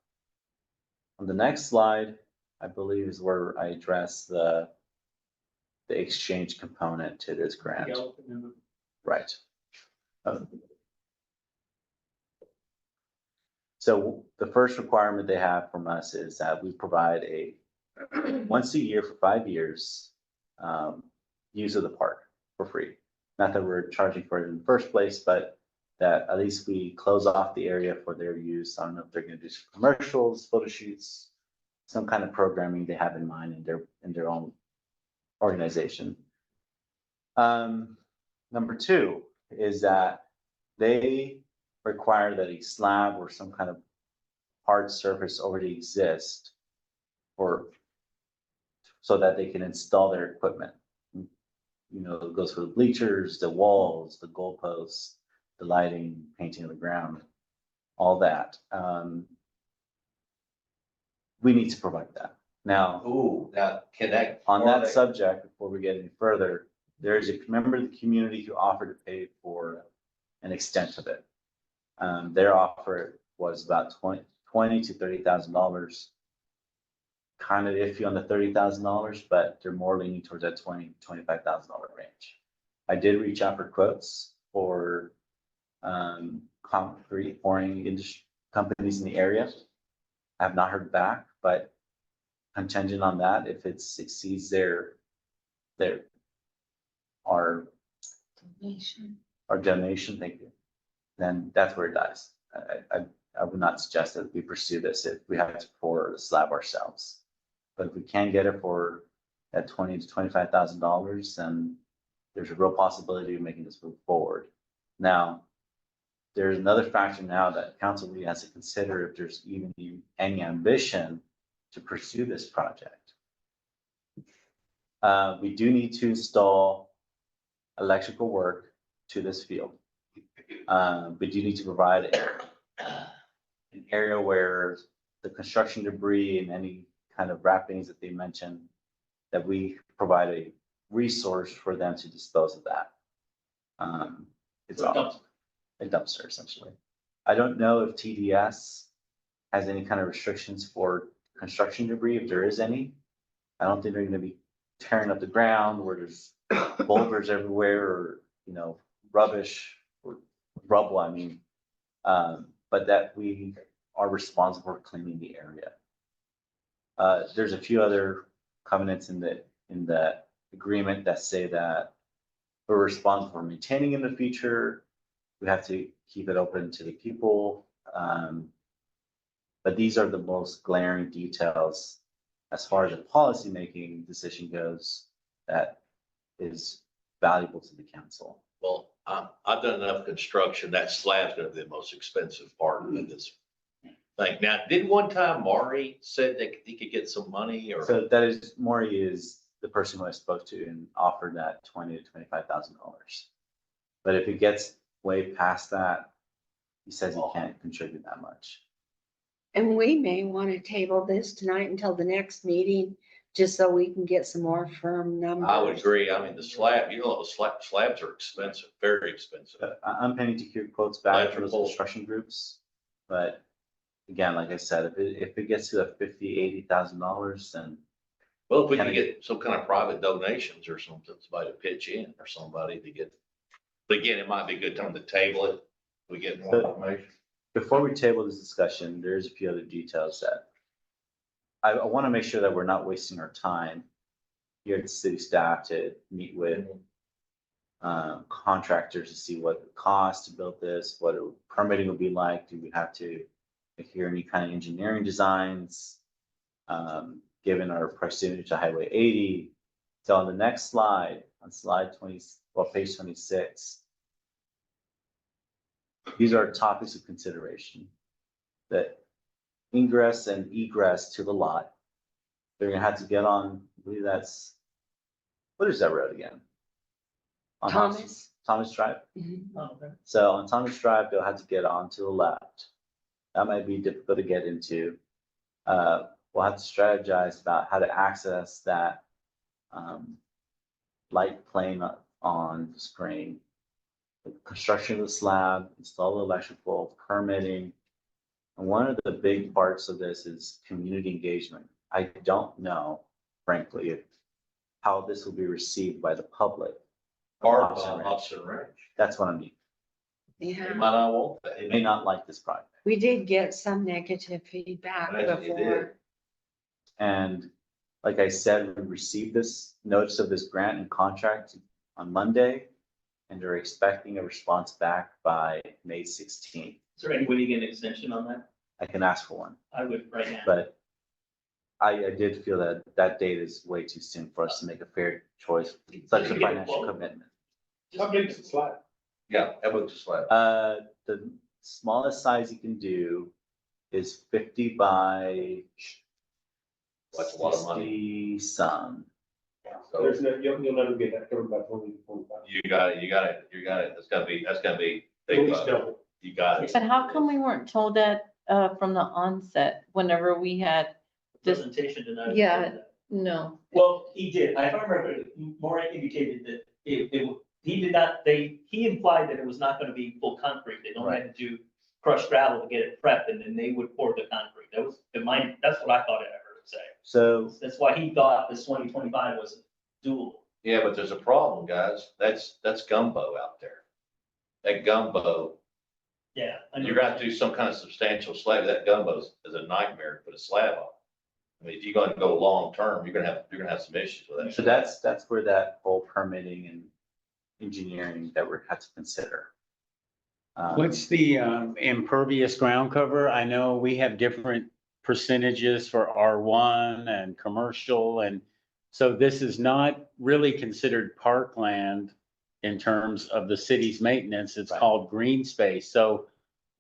On the next slide, I believe is where I address the exchange component to this grant. Right. So the first requirement they have from us is that we provide a once a year for 5 years use of the park for free. Not that we're charging for it in the first place, but that at least we close off the area for their use. I don't know if they're going to do some commercials, photo shoots, some kind of programming they have in mind in their own organization. Number two is that they require that a slab or some kind of hard surface already exist so that they can install their equipment. You know, it goes for the bleachers, the walls, the goalposts, the lighting, painting of the ground, all that. We need to provide that. Now, Now, connect. on that subject, before we get any further, there is a member of the community who offered to pay for an extent of it. Their offer was about $20,000 to $30,000. Kind of iffy on the $30,000, but they're more leaning towards that $20,000 to $25,000 range. I did reach out for quotes for concrete pouring industry companies in the area. I have not heard back, but contingent on that, if it exceeds our donation, thank you, then that's where it dies. I would not suggest that we pursue this if we have to pour the slab ourselves. But if we can get it for that $20,000 to $25,000, then there's a real possibility of making this move forward. Now, there's another factor now that council really has to consider if there's even any ambition to pursue this project. We do need to install electrical work to this field. We do need to provide an area where the construction debris and any kind of wrappings that they mentioned, that we provide a resource for them to dispose of that. It's a dumpster essentially. I don't know if TDS has any kind of restrictions for construction debris, if there is any. I don't think they're going to be tearing up the ground where there's boulders everywhere or, you know, rubbish or rubble, I mean, but that we are responsible for cleaning the area. There's a few other covenants in the agreement that say that we're responsible for maintaining in the future. We have to keep it open to the people. But these are the most glaring details as far as the policymaking decision goes that is valuable to the council. Well, I've done enough construction. That slab's gonna be the most expensive part of this thing. Now, did one time Maury said that he could get some money or? So that is, Maury is the person who I spoke to and offered that $20,000 to $25,000. But if it gets way past that, he says he can't contribute that much. And we may want to table this tonight until the next meeting, just so we can get some more firm numbers. I would agree. I mean, the slab, you know, the slabs are expensive, very expensive. I'm planning to hear quotes back from those Electrical. construction groups, but again, like I said, if it gets to the $50,000, $80,000, then Well, if we can get some kind of private donations or something, somebody to pitch in or somebody to get, but again, it might be a good time to table it. We get more information. before we table this discussion, there's a few other details that I want to make sure that we're not wasting our time here at the city staff to meet with contractors to see what it costs to build this, what permitting will be like. Do we have to adhere any kind of engineering designs, given our proximity to Highway 80? So on the next slide, on slide 20, well, page 26, these are topics of consideration. That ingress and egress to the lot. They're gonna have to get on, I believe that's what is that road again? On Thomas Drive. Mhm. Oh, okay. So on Thomas Drive, they'll have to get on to the left. That might be difficult to get into. We'll have to strategize about how to access that light plane on the screen. The construction of the slab, install the electrical, permitting. And one of the big parts of this is community engagement. I don't know, frankly, how this will be received by the public. Or Hobson Ranch. Hobson Ranch. That's what I mean. They Yeah, might not want that. They may not like this project. we did get some negative feedback Imagine you did. before. And like I said, we received this notice of this grant and contract on Monday. And they're expecting a response back by May 16th. Is there any way to get an extension on that? I can ask for one, I would right now. but I did feel that that date is way too soon for us to make a fair choice. Such a financial commitment. How big is the slab? Yeah, that was just like, The smallest size you can do is 50 by That's a lot of money. 60 some. so There's no, you'll never get that covered by 2025. you got it. That's gonna be big bucks. Double. You got it. But how come we weren't told that from the onset, whenever we had this, Presentation tonight. Yeah. no? Well, he did. I don't remember, Maura indicated that he did not, he implied that it was not gonna be full concrete. They only had to do crushed gravel to get it prepped and then they would pour the concrete. That's what I thought I heard him say. So That's why he thought this 2025 was doable. Yeah, but there's a problem, guys. That's gumbo out there. That gumbo, Yeah. you're gonna have to do some kind of substantial slab. That gumbo is a nightmare to put a slab on. I mean, if you're gonna go long term, you're gonna have some issues with that. So that's where that whole permitting and engineering that we're have to consider. What's the impervious ground cover? I know we have different percentages for R1 and commercial, and so this is not really considered parkland in terms of the city's maintenance. It's Right. called green space. So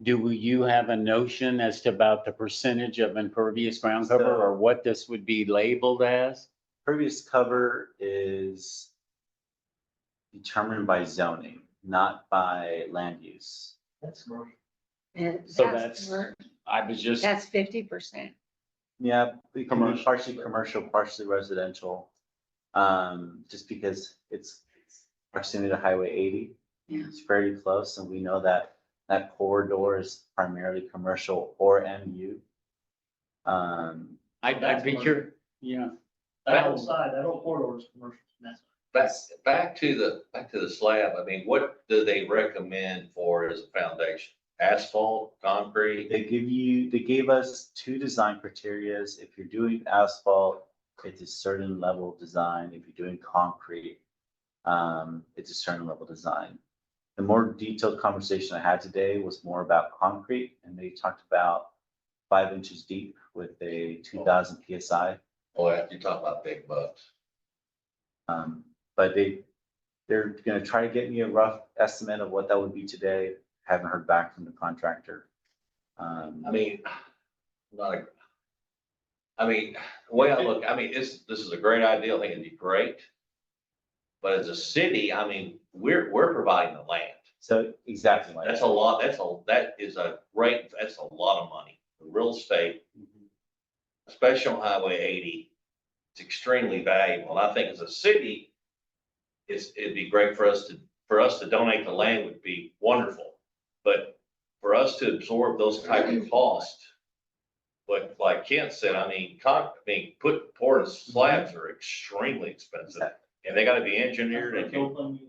do you have a notion as to about the percentage of impervious ground cover So- or what this would be labeled as? Pervious cover is determined by zoning, not by land use. That's commercial. And So that's, I was just, that's 50%. Yeah, it can be Commercial. partially commercial, partially residential. Just because it's proximity to Highway 80. Yeah. It's very close, and we know that that corridor is primarily commercial or MU. I'd be curious, yeah. That whole side, that whole corridor is commercial. That's Back to the slab. I mean, what do they recommend for as a foundation? Asphalt, concrete? They gave us two design criterias. If you're doing asphalt, it's a certain level of design. If you're doing concrete, it's a certain level of design. The more detailed conversation I had today was more about concrete, and they talked about 5 inches deep with a 2,000 PSI. Oh, yeah, you're talking about big bucks. But they're gonna try to get me a rough estimate of what that would be today. Haven't heard back from the contractor. I mean, the way I look, this is a great idea. I think it'd be great. But as a city, I mean, we're providing the land. So exactly like That's that. a lot, that's a lot of money. Real estate, especially on Highway 80, it's extremely valuable. And I think as a city, it'd be great for us to donate the land would be wonderful. But for us to absorb those type of costs, but like Kent said, pouring slabs are extremely expensive. And they gotta be engineered and.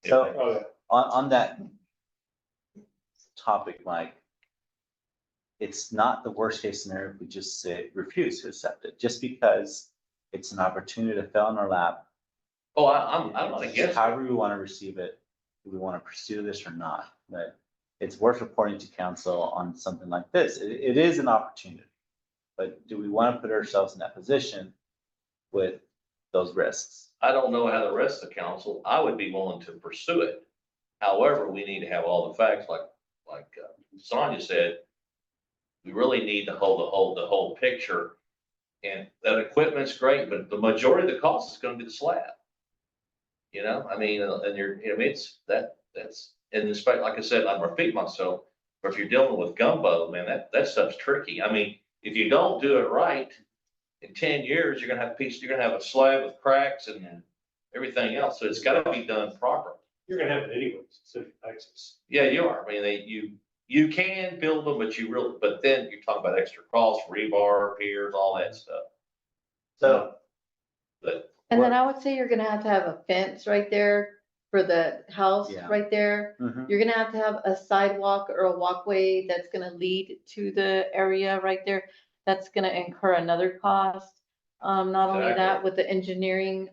So on that topic, Mike, it's not the worst case scenario if we just say refuse to accept it, just because it's an opportunity to fall in our lap. Oh, I'm not against it. However we want to receive it, do we want to pursue this or not? But it's worth reporting to council on something like this. It is an opportunity. But do we want to put ourselves in that position with those risks? I don't know how the rest of the council, I would be willing to pursue it. However, we need to have all the facts, like Sonia said. We really need to hold the whole picture. And that equipment's great, but the majority of the cost is gonna be the slab. You know, I mean, and I mean, that's, and despite, like I said, I'm repeating myself, but if you're dealing with gumbo, man, that stuff's tricky. I mean, if you don't do it right, in 10 years, you're gonna have a slab with cracks and everything else, so it's gotta be done properly. You're gonna have it anyways, so Texas. Yeah, you are. I mean, you can build them, but then you're talking about extra costs, rebar, piers, all that stuff. So, but. And then I would say you're gonna have to have a fence right there for the house Yeah. right there. Mhm. You're gonna have to have a sidewalk or a walkway that's gonna lead to the area right there. That's gonna incur another cost. Not only that, Exactly. with the engineering,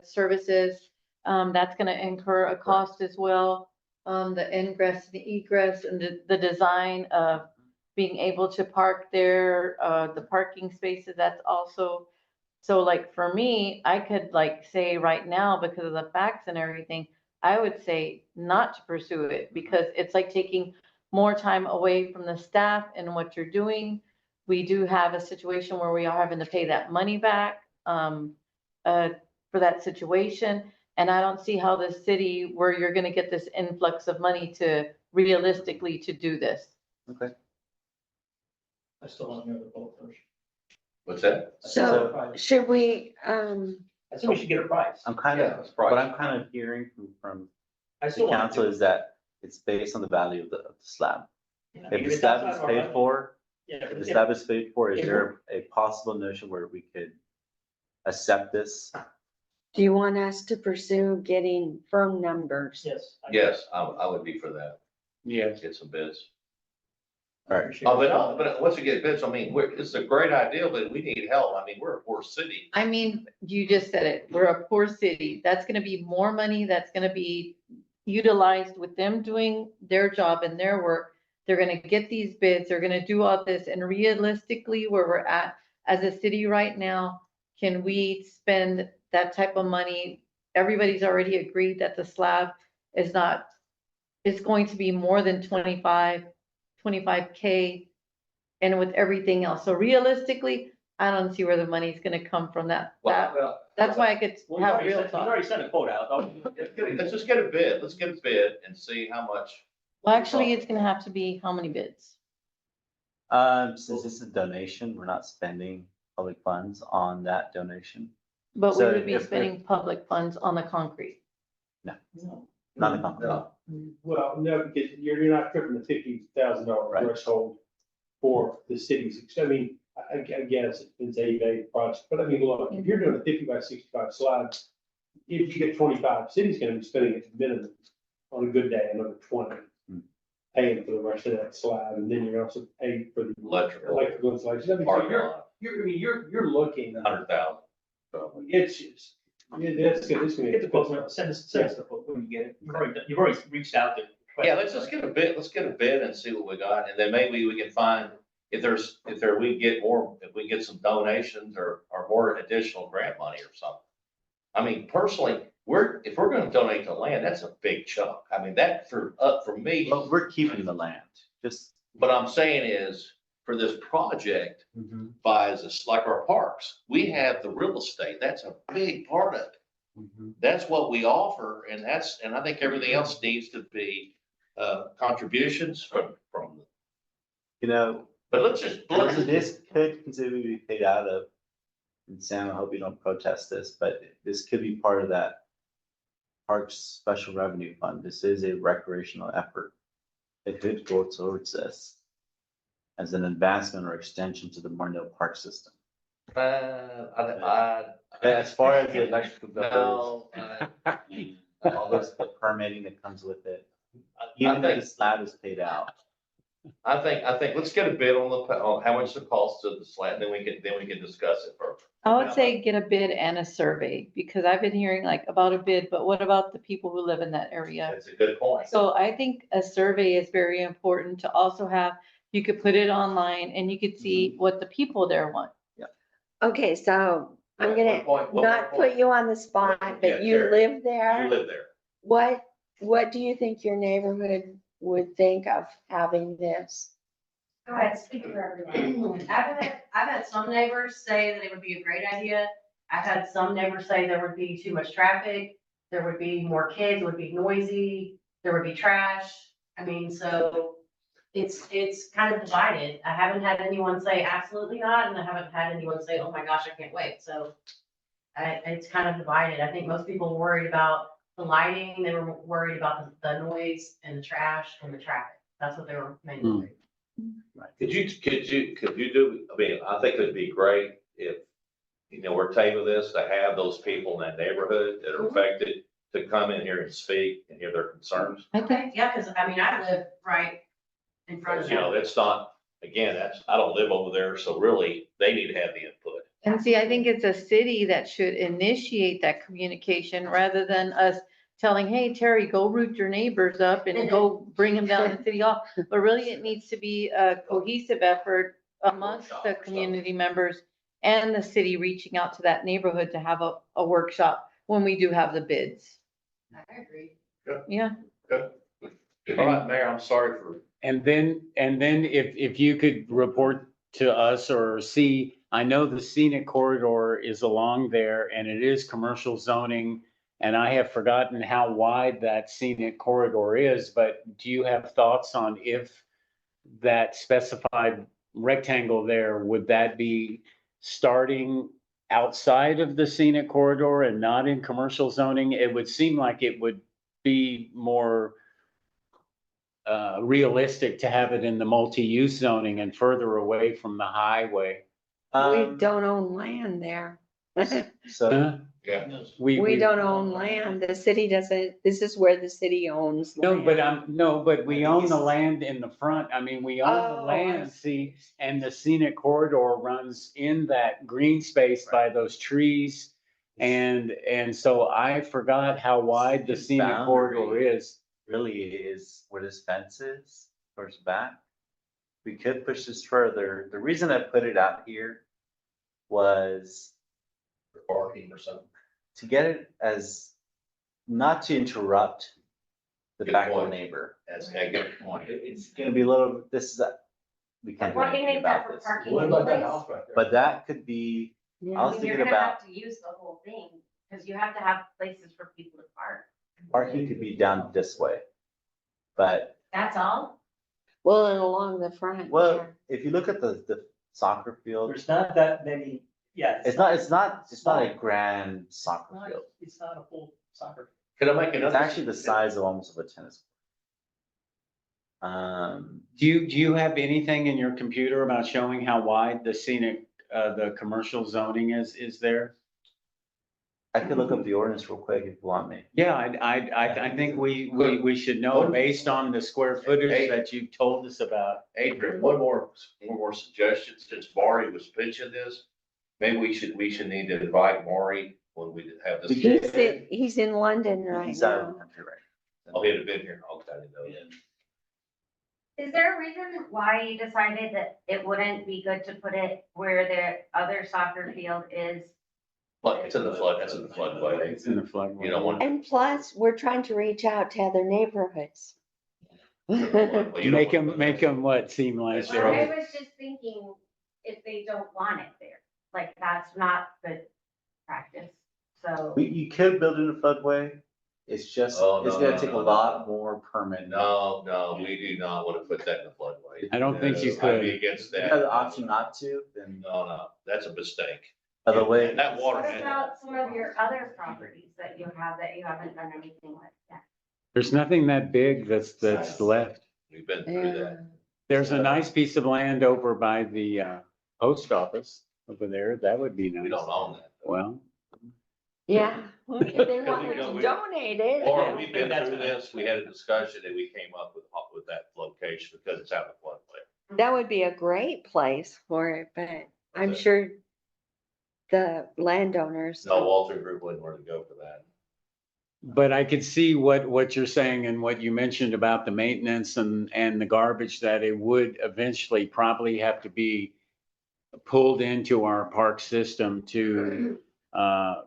services, that's gonna incur a cost as well. The ingress, the egress, and the design of being able to park there, the parking spaces, that's also. So like for me, I could like say right now, because of the facts and everything, I would say not to pursue it because it's like taking more time away from the staff and what you're doing. We do have a situation where we are having to pay that money back for that situation. And I don't see how the city, where you're gonna get this influx of money to realistically to do this. Okay. I still want to know the vote first. What's that? So should we, I think we should get a price. I'm kind Yeah, of, it's price. what I'm kind of hearing from I the still want council to. is that it's based on the value of the slab. Yeah, If even the it's slab outside is of our paid budget. for, Yeah, if the if- slab is paid for, is if there a possible notion where we could accept this? do you want us to pursue getting firm numbers? Yes. Yes, I would be for that. Yes. Get some bids. All right. But once you get bids, I mean, it's a great idea, but we need help. I mean, we're a poor city. I mean, you just said it, we're a poor city. That's gonna be more money that's gonna be utilized with them doing their job and their work. They're gonna get these bids, they're gonna do all this, and realistically, where we're at as a city right now, can we spend that type of money? Everybody's already agreed that the slab is not, it's going to be more than 25K, and with everything else. So realistically, I don't see where the money's gonna come from that. That's why I could Well, he's have already real sent- he's talk. already sent a quote out. Let's just get a bid. Let's get a bid and see how much. Well, actually, it's gonna have to be how many bids? Since this is a donation, we're not spending public funds on that donation, But we So would be if- spending public funds on the concrete. not the company. No. Well, no, because you're not tripping the $50,000 Right. threshold for the cities. I mean, I guess it's a project, but I mean, look, if you're doing a 50 by 65 slab, if you get 25, city's gonna be spending at minimum on a good day, another 20. Hmm. Paying for the rest of that slab, and then you're also paying for the Electrical. electrical installation. I mean, so Parking you're, lot, you're, I mean, you're looking, 100,000. it's just, it's gonna Get the quote, be. send us the quote when you get it. You've already reached out to. Yeah, let's just get a bid. Let's get a bid and see what we got. And then maybe we can find, if we get more, if we get some donations or more additional grant money or something. I mean, personally, if we're gonna donate to land, that's a big chunk. I mean, that for me, Well, we're keeping the land, just. what I'm saying is, for this project, buys like our parks, we have the real estate. That's a big part of it. That's what we offer, and I think everything else needs to be contributions from. You know, But let's just. this could considerably be paid out of, and Sam, I hope you don't protest this, but this could be part of that Parks Special Revenue Fund. This is a recreational effort. It could go towards this as an advancement or extension to the Martindale Park system. As far as the electrical bill No, goes, all those, the permitting that comes with it, even if the slab is paid out. I think, let's get a bid on how much the cost of the slab, then we can discuss it further. I would say get a bid and a survey, because I've been hearing like about a bid, but what about the people who live in that area? That's a good point. So I think a survey is very important to also have, you could put it online and you could see what the people there want. Okay, so I'm gonna What not point? put you on the spot, Yeah, but you sure. live You there. live there. What do you think your neighborhood would think of having this? Go ahead, speak for everyone. I've had some neighbors say that it would be a great idea. I've had some neighbors say there would be too much traffic. there would be more kids, it would be noisy, there would be trash. I mean, so it's kind of divided. I haven't had anyone say absolutely not, and I haven't had anyone say, oh my gosh, I can't wait. So it's kind of divided. I think most people were worried about the lighting, they were worried about the noise and the trash and the traffic. That's what they were mainly Hmm. worried. Could you do, I mean, I think it'd be great if, we're tabling this, to have those people in that neighborhood that are affected to come in here and speak and hear their concerns. Okay, yeah, because I mean, I live right in front of Because, them. it's not, again, I don't live over there, so really, they need to have the input. And see, I think it's a city that should initiate that communication rather than us telling, hey, Terry, go root your neighbors up and go bring them down to City Hall. But really, it needs to be a cohesive effort amongst the community members and the city reaching out to that neighborhood to have a workshop when we do have the bids. I agree. Yeah. All right, Mayor, I'm sorry for. And then if you could report to us or see, I know the scenic corridor is along there and it is commercial zoning. And I have forgotten how wide that scenic corridor is, but do you have thoughts on if that specified rectangle there, would that be starting outside of the scenic corridor and not in commercial zoning? It would seem like it would be more realistic to have it in the multi-use zoning and further away from the highway. We don't own land there. So, Huh? Yeah. We don't own land. The city doesn't, this is where the city owns No, land. but we own the land in the front. I mean, we own the Oh, I land, see, and the scenic corridor runs in that green space by those trees. And so I forgot how wide the Its scenic corridor boundary. is. really is where this fence is, towards the back. We could push this further. The reason I put it out here was Parking or something. to get it as, not to interrupt the Good back door point. neighbor. That's a good point. It's gonna be a little, we can't do Why do you anything make that about for this. parking What about that anyways? house right there? But that could be, Yeah. I was I mean, thinking you're gonna about, have to use the whole thing, because you have to have places for people to park. parking could be down this way. But, That's all? Well, and along the front. well, yeah. if you look at the soccer field, There's not that many, yeah. it's not a grand soccer field. It's not a full soccer. Can I make It's another? actually the size of almost of a tennis court. Do you have anything in your computer about showing how wide the scenic, the commercial zoning is there? I could look up the ordinance real quick if you want me. Yeah, I think we should know based on the square footage that you told us about. Adrian, one more suggestion, since Maury was pitching this, maybe we should need to invite Maury when we have this. He's in London right He's out of now. the country right Oh, he'd have been here, okay, I didn't know that. Is there a reason why you decided that it wouldn't be good to put it where the other soccer field is? But it's in the flood, that's in the floodway. It's in the flood. You don't want. And plus, we're trying to reach out to other neighborhoods. Make them what seem like Well, I they're, was just thinking, if they don't want it there, like, that's not good practice, so. You could build it in a floodway. It's just, Oh, it's no, gonna no, take a no, lot more permit. No, we do not want to put that in the floodway. I don't think you No, I'd be could. against If you that. have the option not to, then No, that's a mistake. by the way, That water. What about some of your other properties that you haven't done anything with yet? There's nothing that big that's left. We've been through Yeah. that. There's a nice piece of land over by the post office over there. That would be nice. We don't own that. Well, Yeah, if they wanted we to don't- donate it. Laura, we've been through this, we had a discussion and we came up with that location because it's out of the floodway. That would be a great place for it, but I'm Okay. sure the landowners. No, Walter Group wouldn't want to go for that. but I could see what you're saying and what you mentioned about the maintenance and the garbage, that it would eventually probably have to be pulled into our park system to, Have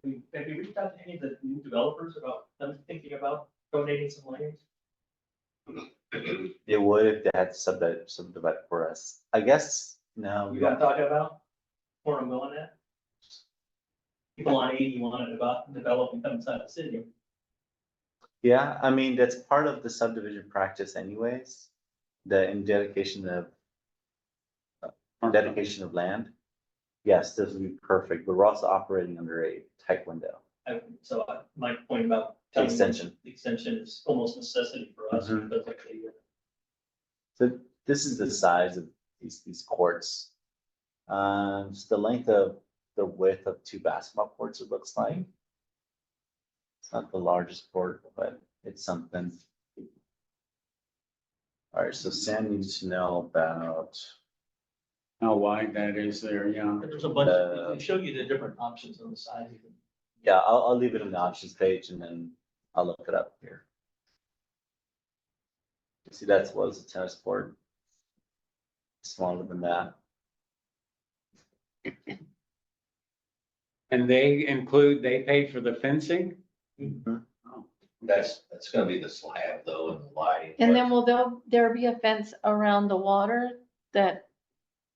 we reached out to any of the new developers about them thinking about donating some land? it would if they had subdivide for us. I guess, no, we You got don't. talking about? Where I'm going at? people on 80 want to develop and come inside the city. Yeah, I mean, that's part of the subdivision practice anyways, in dedication of land. Yes, this would be perfect, but we're also operating under a tight window. My point about telling them Extension. the extension is almost necessity for us Mhm. because of the. So this is the size of these courts. It's the length of the width of 2 basketball courts, it looks like. It's not the largest court, but it's something. All right, so Sam needs to know about, How wide that is there, yeah. There's a bunch, they show you the different options on the side. yeah, I'll leave it in the options page and then I'll look it up here. See, that was a tennis court. Smaller than that. And they pay for the fencing? That's gonna be the slab though and the lighting. And then will there be a fence around the water that,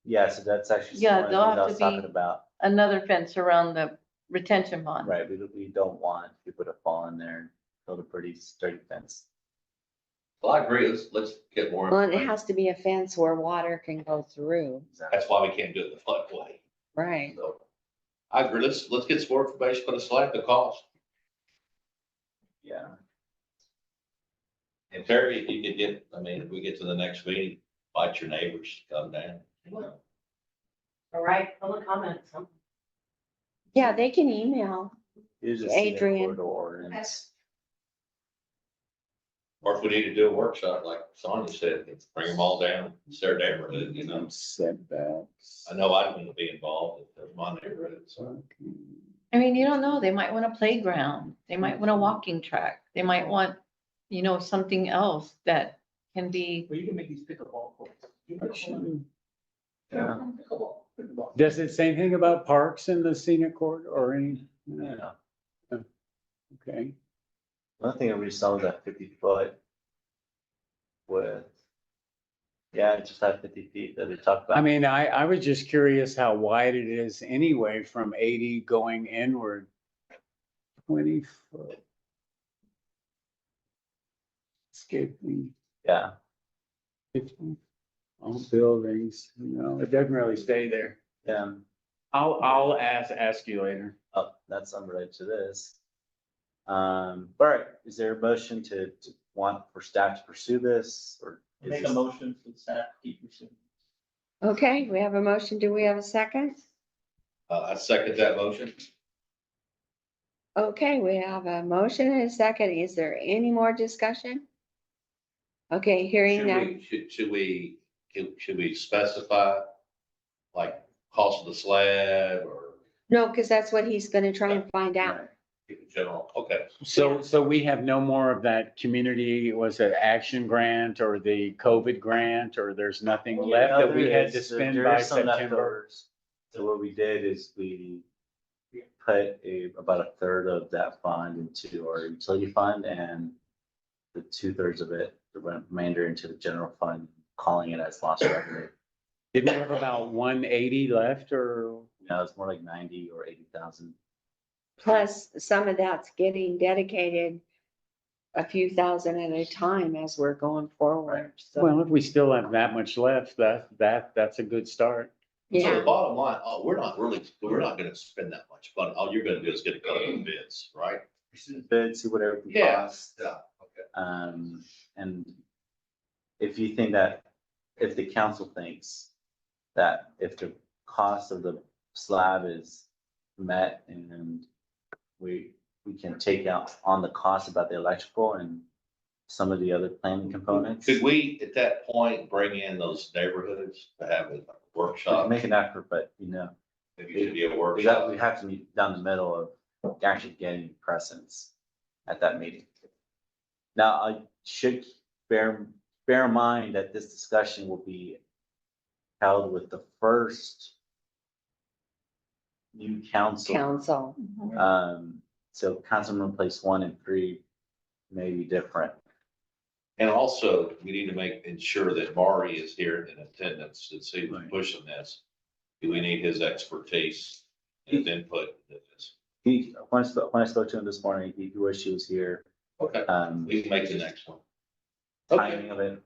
Yeah, so that's actually Yeah, one of the they'll things I have was to be- talking about. another fence around the retention pond? Right, we don't want people to fall in there and build a pretty sturdy fence. Well, I agree, let's get more. Well, and it information. has to be a fence where water can go through, That's why we can't do it the floodway. right? So I agree, let's get some more information, put a slab the cost. Yeah, And Terry, if you could get, I mean, if we get to the next meeting, invite your neighbors to come down. All right, public comments. Huh? Yeah, they can email. it is a scenic Adrian. corridor ordinance. Or if we need to do a workshop, like Sonia said, bring them all down, it's their neighborhood, you know. Setbacks. I know I don't want to be involved, it's my neighborhood, so. I mean, you don't know, they might want a playground, they might want a walking track, they might want, something else that can be, Well, you can make these pickleball courts. Yeah. Pickleball. Does it say anything about parks in the scenic court or any? Yeah. Okay. One thing that we saw was that 50-foot with, yeah, it just had 50 feet that they talked about. I mean, I was just curious how wide it is anyway from 80 going inward. 20 foot. Escape me, Yeah, 50. All buildings, it doesn't really stay there. yeah. I'll ask you later. Oh, that's unrelated to this. All right, is there a motion to want for staff to pursue this or? is Make a this- motion for the staff to keep pursuing. Okay, we have a motion. Do we have a second? I second that motion. Okay, we have a motion and a second. Is there any more discussion? Okay, hearing Should none. we, should we specify like cost of the slab or No, because that's what he's gonna try and find out. keep it general? Okay. So we have no more of that community, was it action grant or the COVID grant, or there's nothing left No, that we there had to is. spend There by is some September? leftovers. So what we did is we put about a third of that fund into our utility fund and the 2/3 of it, the remainder into the general fund, calling it as lost revenue. Didn't we have about 180 left or? No, it's more like 90 or 80,000. Plus, some of that's getting dedicated a few thousand at a time as we're going forward. So, Well, if we still have that much left, that's a good start. So the yeah, bottom line, we're not gonna spend that much, but all you're gonna do is get a couple of bids, right? Bid, see whatever it Yeah. costs. Yeah, okay. And if you think that, if the council thinks that if the cost of the slab is met and we can take out on the cost about the electrical and some of the other planning components. Could we, at that point, bring in those neighborhoods to have a We can workshop? make an effort, but Maybe it should be a we workshop. have to meet down the middle of actually getting presence at that meeting. Now, I should bear in mind that this discussion will be held with the first new council. council. So councilman place 1 and 3 may be different. And also, we need to ensure that Maury is here in attendance to see who's Right. pushing this. Do we need his expertise and his input in this? when I spoke to him this morning, he wished he was here. Okay, we can make the next one. Timing of it.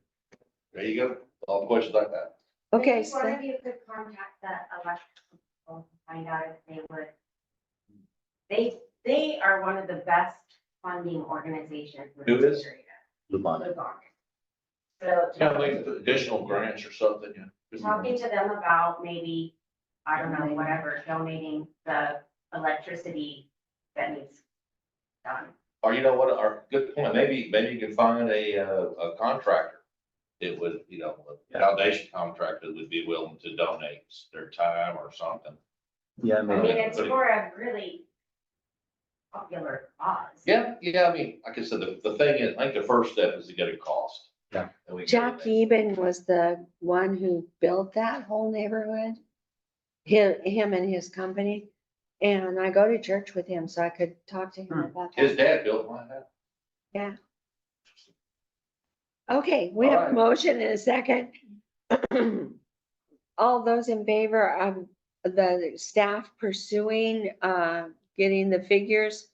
There you go. All the questions like that. Okay, Maybe one so, of you could contact the electric people, find out if they would. They are one of the best funding organizations. in Who this is? area. Lubana. Lubana. So. Kind of like additional grants or something, yeah. Talking to them about maybe, I don't know, whatever, donating the electricity that needs done. Or you know what, our good point, maybe you can find a contractor. It would, a foundation contractor would be willing to donate their time or something. Yeah, I mean, maybe. it's for a really popular cause. Yeah, I mean, like I said, the thing is, I think the first step is to get a cost. Yeah. And we can Jack do that. Eben was the one who built that whole neighborhood. Him and his company. And I go to church with him, so I could talk to him about His that. dad built my house. Yeah. Okay, we have a Alright. motion and a second. All those in favor of the staff pursuing, getting the figures,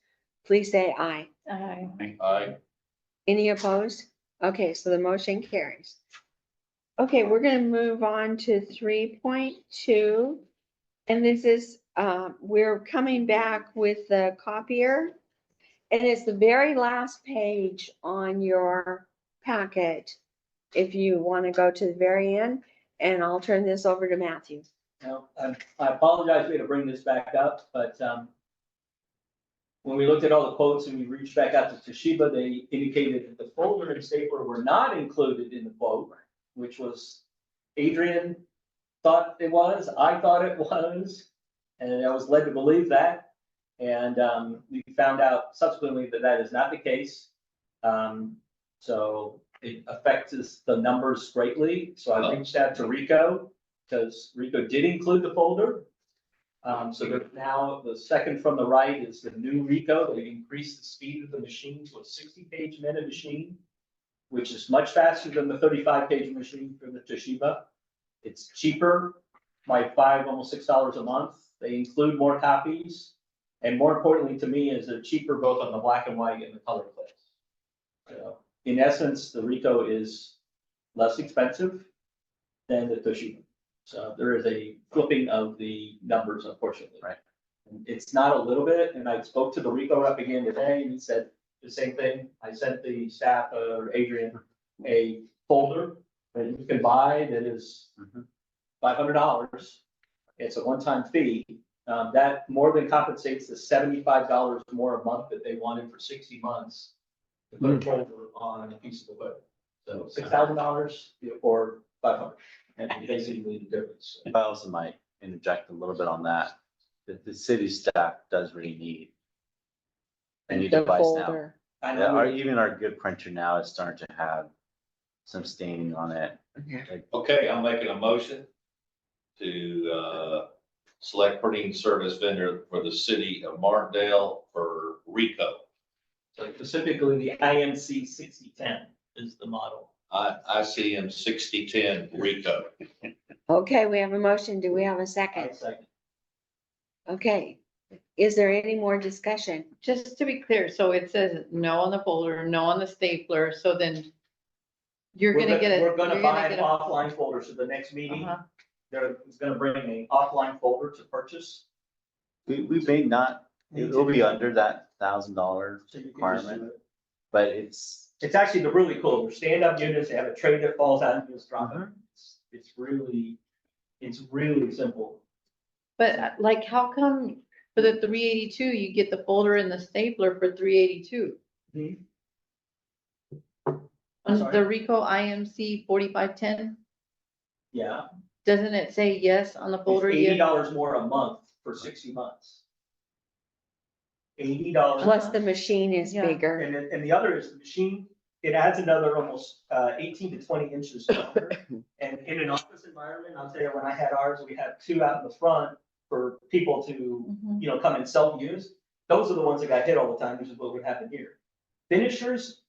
please say aye. I, Any opposed? Okay, so the motion carries. Okay, we're gonna move on to 3.2. And this is, we're coming back with the copier. And it's the very last page on your packet. If you want to go to the very end, and I'll turn this over to Matthew. Now, I apologize, we had to bring this back up, but, when we looked at all the quotes and we reached back out to Toshiba, they indicated that the folder and stapler were not included in the quote, which was Adrian thought it was, I thought it was, and I was led to believe that. And we found out subsequently that that is not the case. So it affects the numbers greatly. So I reached out to Rico because Rico did include the folder. So that now the second from the right is the new Rico. They increased the speed of the machine to a 60-page minute machine, which is much faster than the 35-page machine from the Toshiba. It's cheaper by almost $6 a month. They include more copies. And more importantly to me is they're cheaper both on the black and white and the color clips. So in essence, the Rico is less expensive than the Toshiba. So there is a flipping of the numbers, unfortunately. Right. And it's not a little bit, and I spoke to the Rico rep again today, and he said the same thing. I sent the staff, Adrian, a folder that you can buy that is $500. It's a one-time fee. That more than compensates the $75 more a month that they wanted for 60 months to put a folder on a piece of equipment. So $6,000 or $500, and basically the difference. If I also might interject a little bit on that, the city staff does really need a new The device now. folder. I Yeah, know, even our good printer now is starting to have some staining on it. okay, I'm making a motion to, select printing service vendor for the city of Martindale for Rico. so specifically the IMC 6010 is the model. ICM 6010 Rico. Okay, we have a motion. Do we have a second? Okay. Is there any more discussion? Just to be clear, so it says no on the folder, no on the stapler, so then you're gonna get a. We're gonna you're buy get an a- offline folder, so the next meeting, Uh-huh. they're gonna bring an offline folder to purchase. We may not, it will be under that $1,000 So you can just requirement, do it. but it's, It's actually the really cool, they're stand-up units, they have a tray that falls out and you just drop it. It's really simple. But like, how come for the 382, you get the folder and the stapler for 382? Mhm. On Sorry? the Rico IMC 4510, Yeah, doesn't it say yes on the it's folder? $80 more a month for 60 months. $80. Plus the machine is Yeah. bigger. And the other is the machine, it adds another almost 18 to 20 inches longer. And in an office environment, I'll tell you, when I had ours, we had two out in the front for people to, Mhm. come and self-use. Those are the ones that got hit all the time, which is what would happen here. Finishers,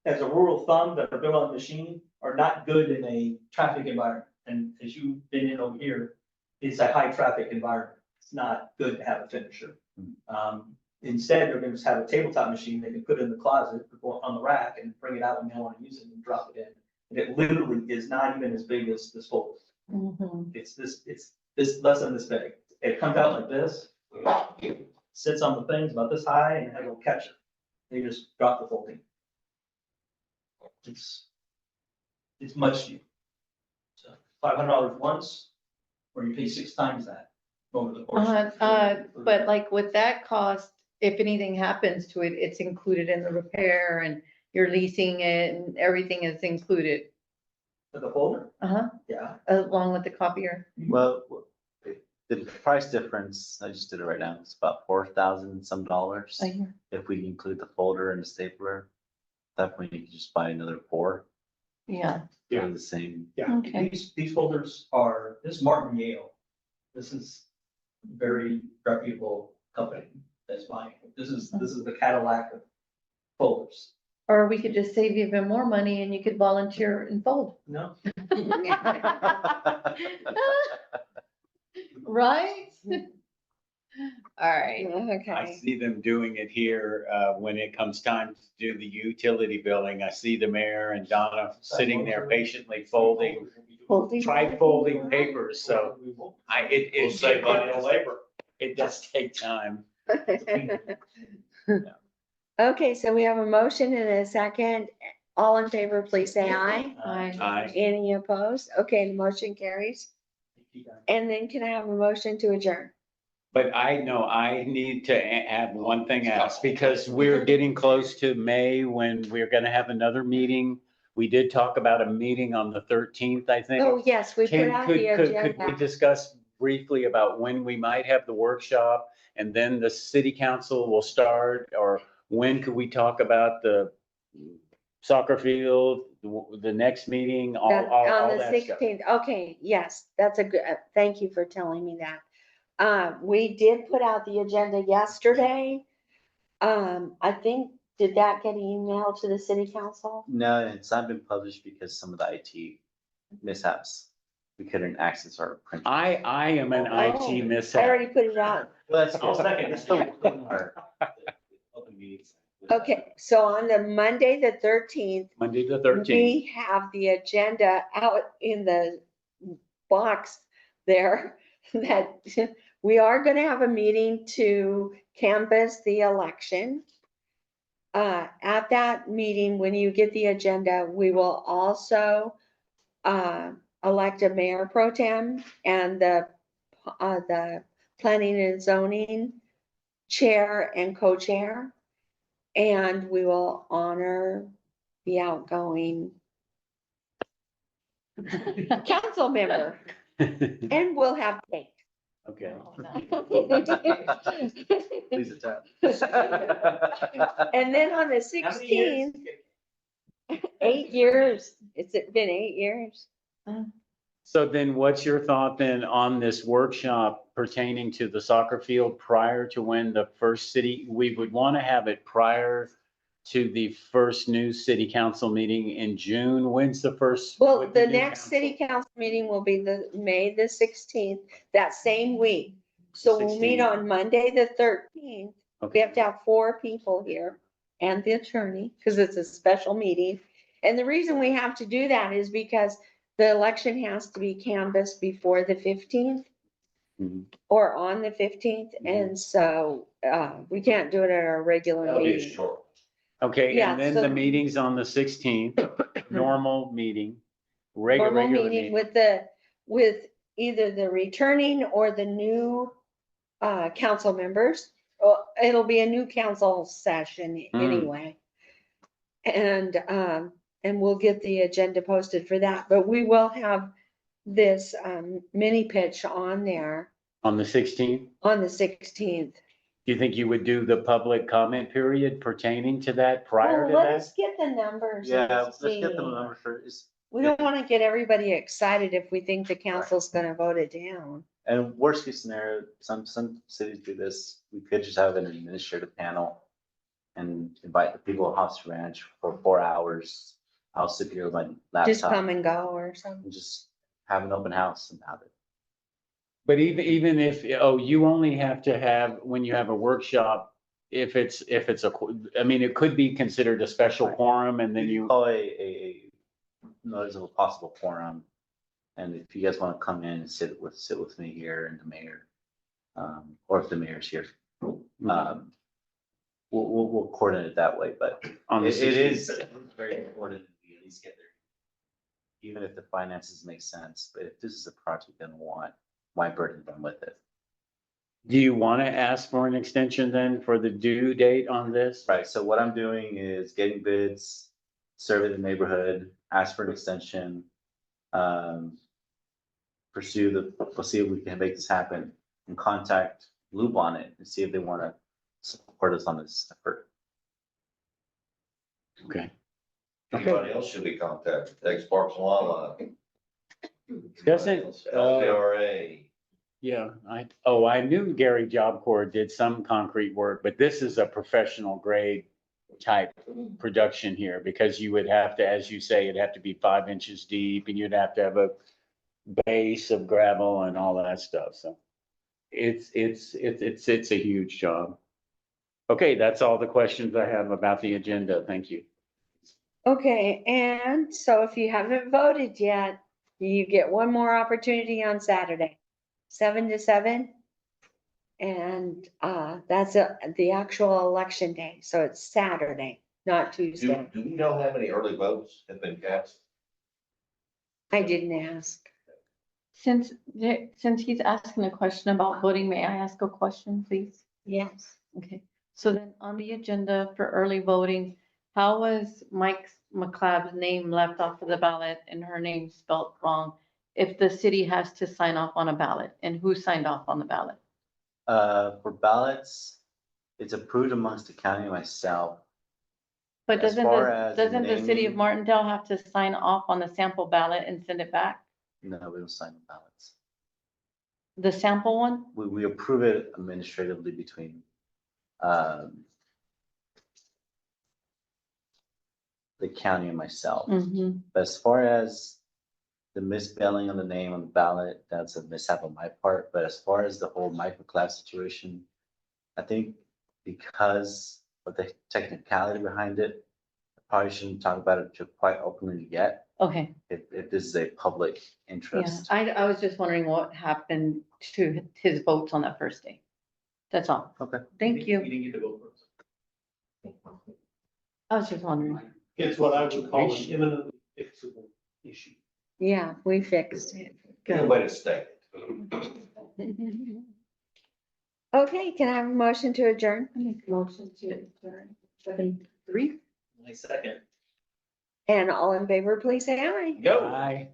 as a rule of thumb, that are built on the machine are not good in a traffic environment. And as you've been in over here, it's a high traffic environment. It's not good to have a finisher. Instead, they're gonna just have a tabletop machine they can put in the closet or on the rack and bring it out when they wanna use it and drop it in. And it literally is not even as big as this folder. Mhm. It's this less than this big. It comes out like this, sits on the things about this high and has a little catcher. They just drop the folding. It's much cheaper. So $500 once, or you pay 6 times that over the course. But like with that cost, if anything happens to it, it's included in the repair and you're leasing it and everything is included, For the folder, uh-huh, yeah. along with the copier. Well, the price difference, I just did it right now, it's about $4,000 some dollars. a year. If we include the folder and the stapler, at that point you can just buy another 4 Yeah, for the same. Yeah, Okay. these folders are, this is Martin Yale. This is very reputable company that's buying it. This is the Cadillac of folders. or we could just save you even more money and you could volunteer and fold. No, Right? All right. I Okay. see them doing it here, when it comes time to do the utility billing. I see the mayor and Donna sitting there patiently folding, tri-folding papers, so it. We'll save money on labor. It does take time. Okay, so we have a motion and a second. All in favor, please say aye. Aye. Any opposed? Okay, the motion carries. And then can I have a motion to adjourn? But I know I need to have one thing asked, because we're getting close to May when we're gonna have another meeting. We did talk about a meeting on the 13th, I think. Oh, yes, we put Can, out could, the could we agenda. discuss briefly about when we might have the workshop? And then the city council will start, or when could we talk about the soccer field, the next meeting, all On the that stuff? 16th, okay, yes, that's a good, thank you for telling me that. We did put out the agenda yesterday. I think, did that get emailed to the city council? No, it's not been published because some of the IT mishaps. We couldn't access our print. I am an Oh, IT I mishap. already put it out. Well, that's I'll good. second. It's still within our open meetings. Okay, so on the Monday, the 13th, Monday the 13th. we have the agenda out in the box there that we are gonna have a meeting to canvass the election. At that meeting, when you get the agenda, we will also elect a mayor pro tem and the planning and zoning chair and co-chair. And we will honor the outgoing council member, and we'll have cake. Okay. Please attend. And then on the How many years? 16th, 8 years, it's been 8 years. So then what's your thought then on this workshop pertaining to the soccer field prior to when the first city, we would want to have it prior to the first new city council meeting in June? When's the first? Well, with the new next council? city council meeting will be the May the 16th, that same week. So we'll meet 16th. on Monday, the 13th. We Okay. have to have 4 people here and the attorney, because it's a special meeting. And the reason we have to do that is because the election has to be canvassed before the 15th Mhm. or on the 15th. And so we can't do it at our regular That'll be a meeting. short. Okay, Yeah, and then so- the meeting's on the 16th, normal meeting, Normal regular meeting meeting. with either the returning or the new council members. It'll be a new council session anyway. And we'll get the agenda posted for that, but we will have this mini pitch on there On the 16th? on the 16th. Do you think you would do the public comment period pertaining to that prior to Well, that? let's get the numbers. Yeah, and let's get see. them a number for, We don't want to get everybody excited if we think the council's gonna vote it down. and worst case scenario, some cities do this, we could just have an administrative panel and invite the people of House Ranch for 4 hours. I'll sit here with my Just laptop come and go or something. and just have an open house about it. But even if, oh, you only have to have, when you have a workshop, if it's I mean, it could be considered a special quorum and then you, Call a notice of a possible quorum. And if you guys want to come in and sit with me here and the mayor, or if the mayor's here, we'll coordinate it that way, but on the it 16th. is very important that we at least get there. Even if the finances make sense, but if this is a project I want, why burden them with it? Do you want to ask for an extension then for the due date on this? Right, so what I'm doing is getting bids, survey the neighborhood, ask for an extension. We'll see if we can make this happen and contact Loop on it and see if they want to support us on this effort. Okay. Anybody else should be contacted, X Parks and Wildlife. Doesn't, LCRA. yeah, I knew Gary Job Corps did some concrete work, but this is a professional grade type production here because you would have to, as you say, it'd have to be 5 inches deep and you'd have to have a base of gravel and all that stuff. So it's a huge job. Okay, that's all the questions I have about the agenda. Thank you. Okay, and so if you haven't voted yet, you get one more opportunity on Saturday, 7 to 7. And that's the actual election day, so it's Saturday, not Tuesday. Do we know how many early votes have been cast? I didn't ask. Since he's asking a question about voting, may I ask a question, please? Yes. Okay, so then on the agenda for early voting, how was Mike McLeod's name left off of the ballot and her name spelled wrong? If the city has to sign off on a ballot, and who signed off on the ballot? For ballots, it's approved amongst the county and myself. But As far as doesn't the city of naming- Martindale have to sign off on the sample ballot and send it back? No, we don't sign the ballots. The sample one? We approve it administratively between, the county and myself. Mm-hmm. But as far as the misspelling of the name on the ballot, that's a mishap on my part. But as far as the whole Mike McLeod situation, I think because of the technicality behind it, I probably shouldn't talk about it quite openly yet, Okay, if this is a public yeah, interest. I was just wondering what happened to his votes on that first day. That's all. Okay. Thank you. You didn't get to go first. I was just wondering. It's what I would call an imminently fixable issue. Yeah, we fixed it. Good way to state it. Okay, can I have a motion to adjourn? Motion to adjourn 7:03. My second. And all in favor, please say aye. Go. Bye.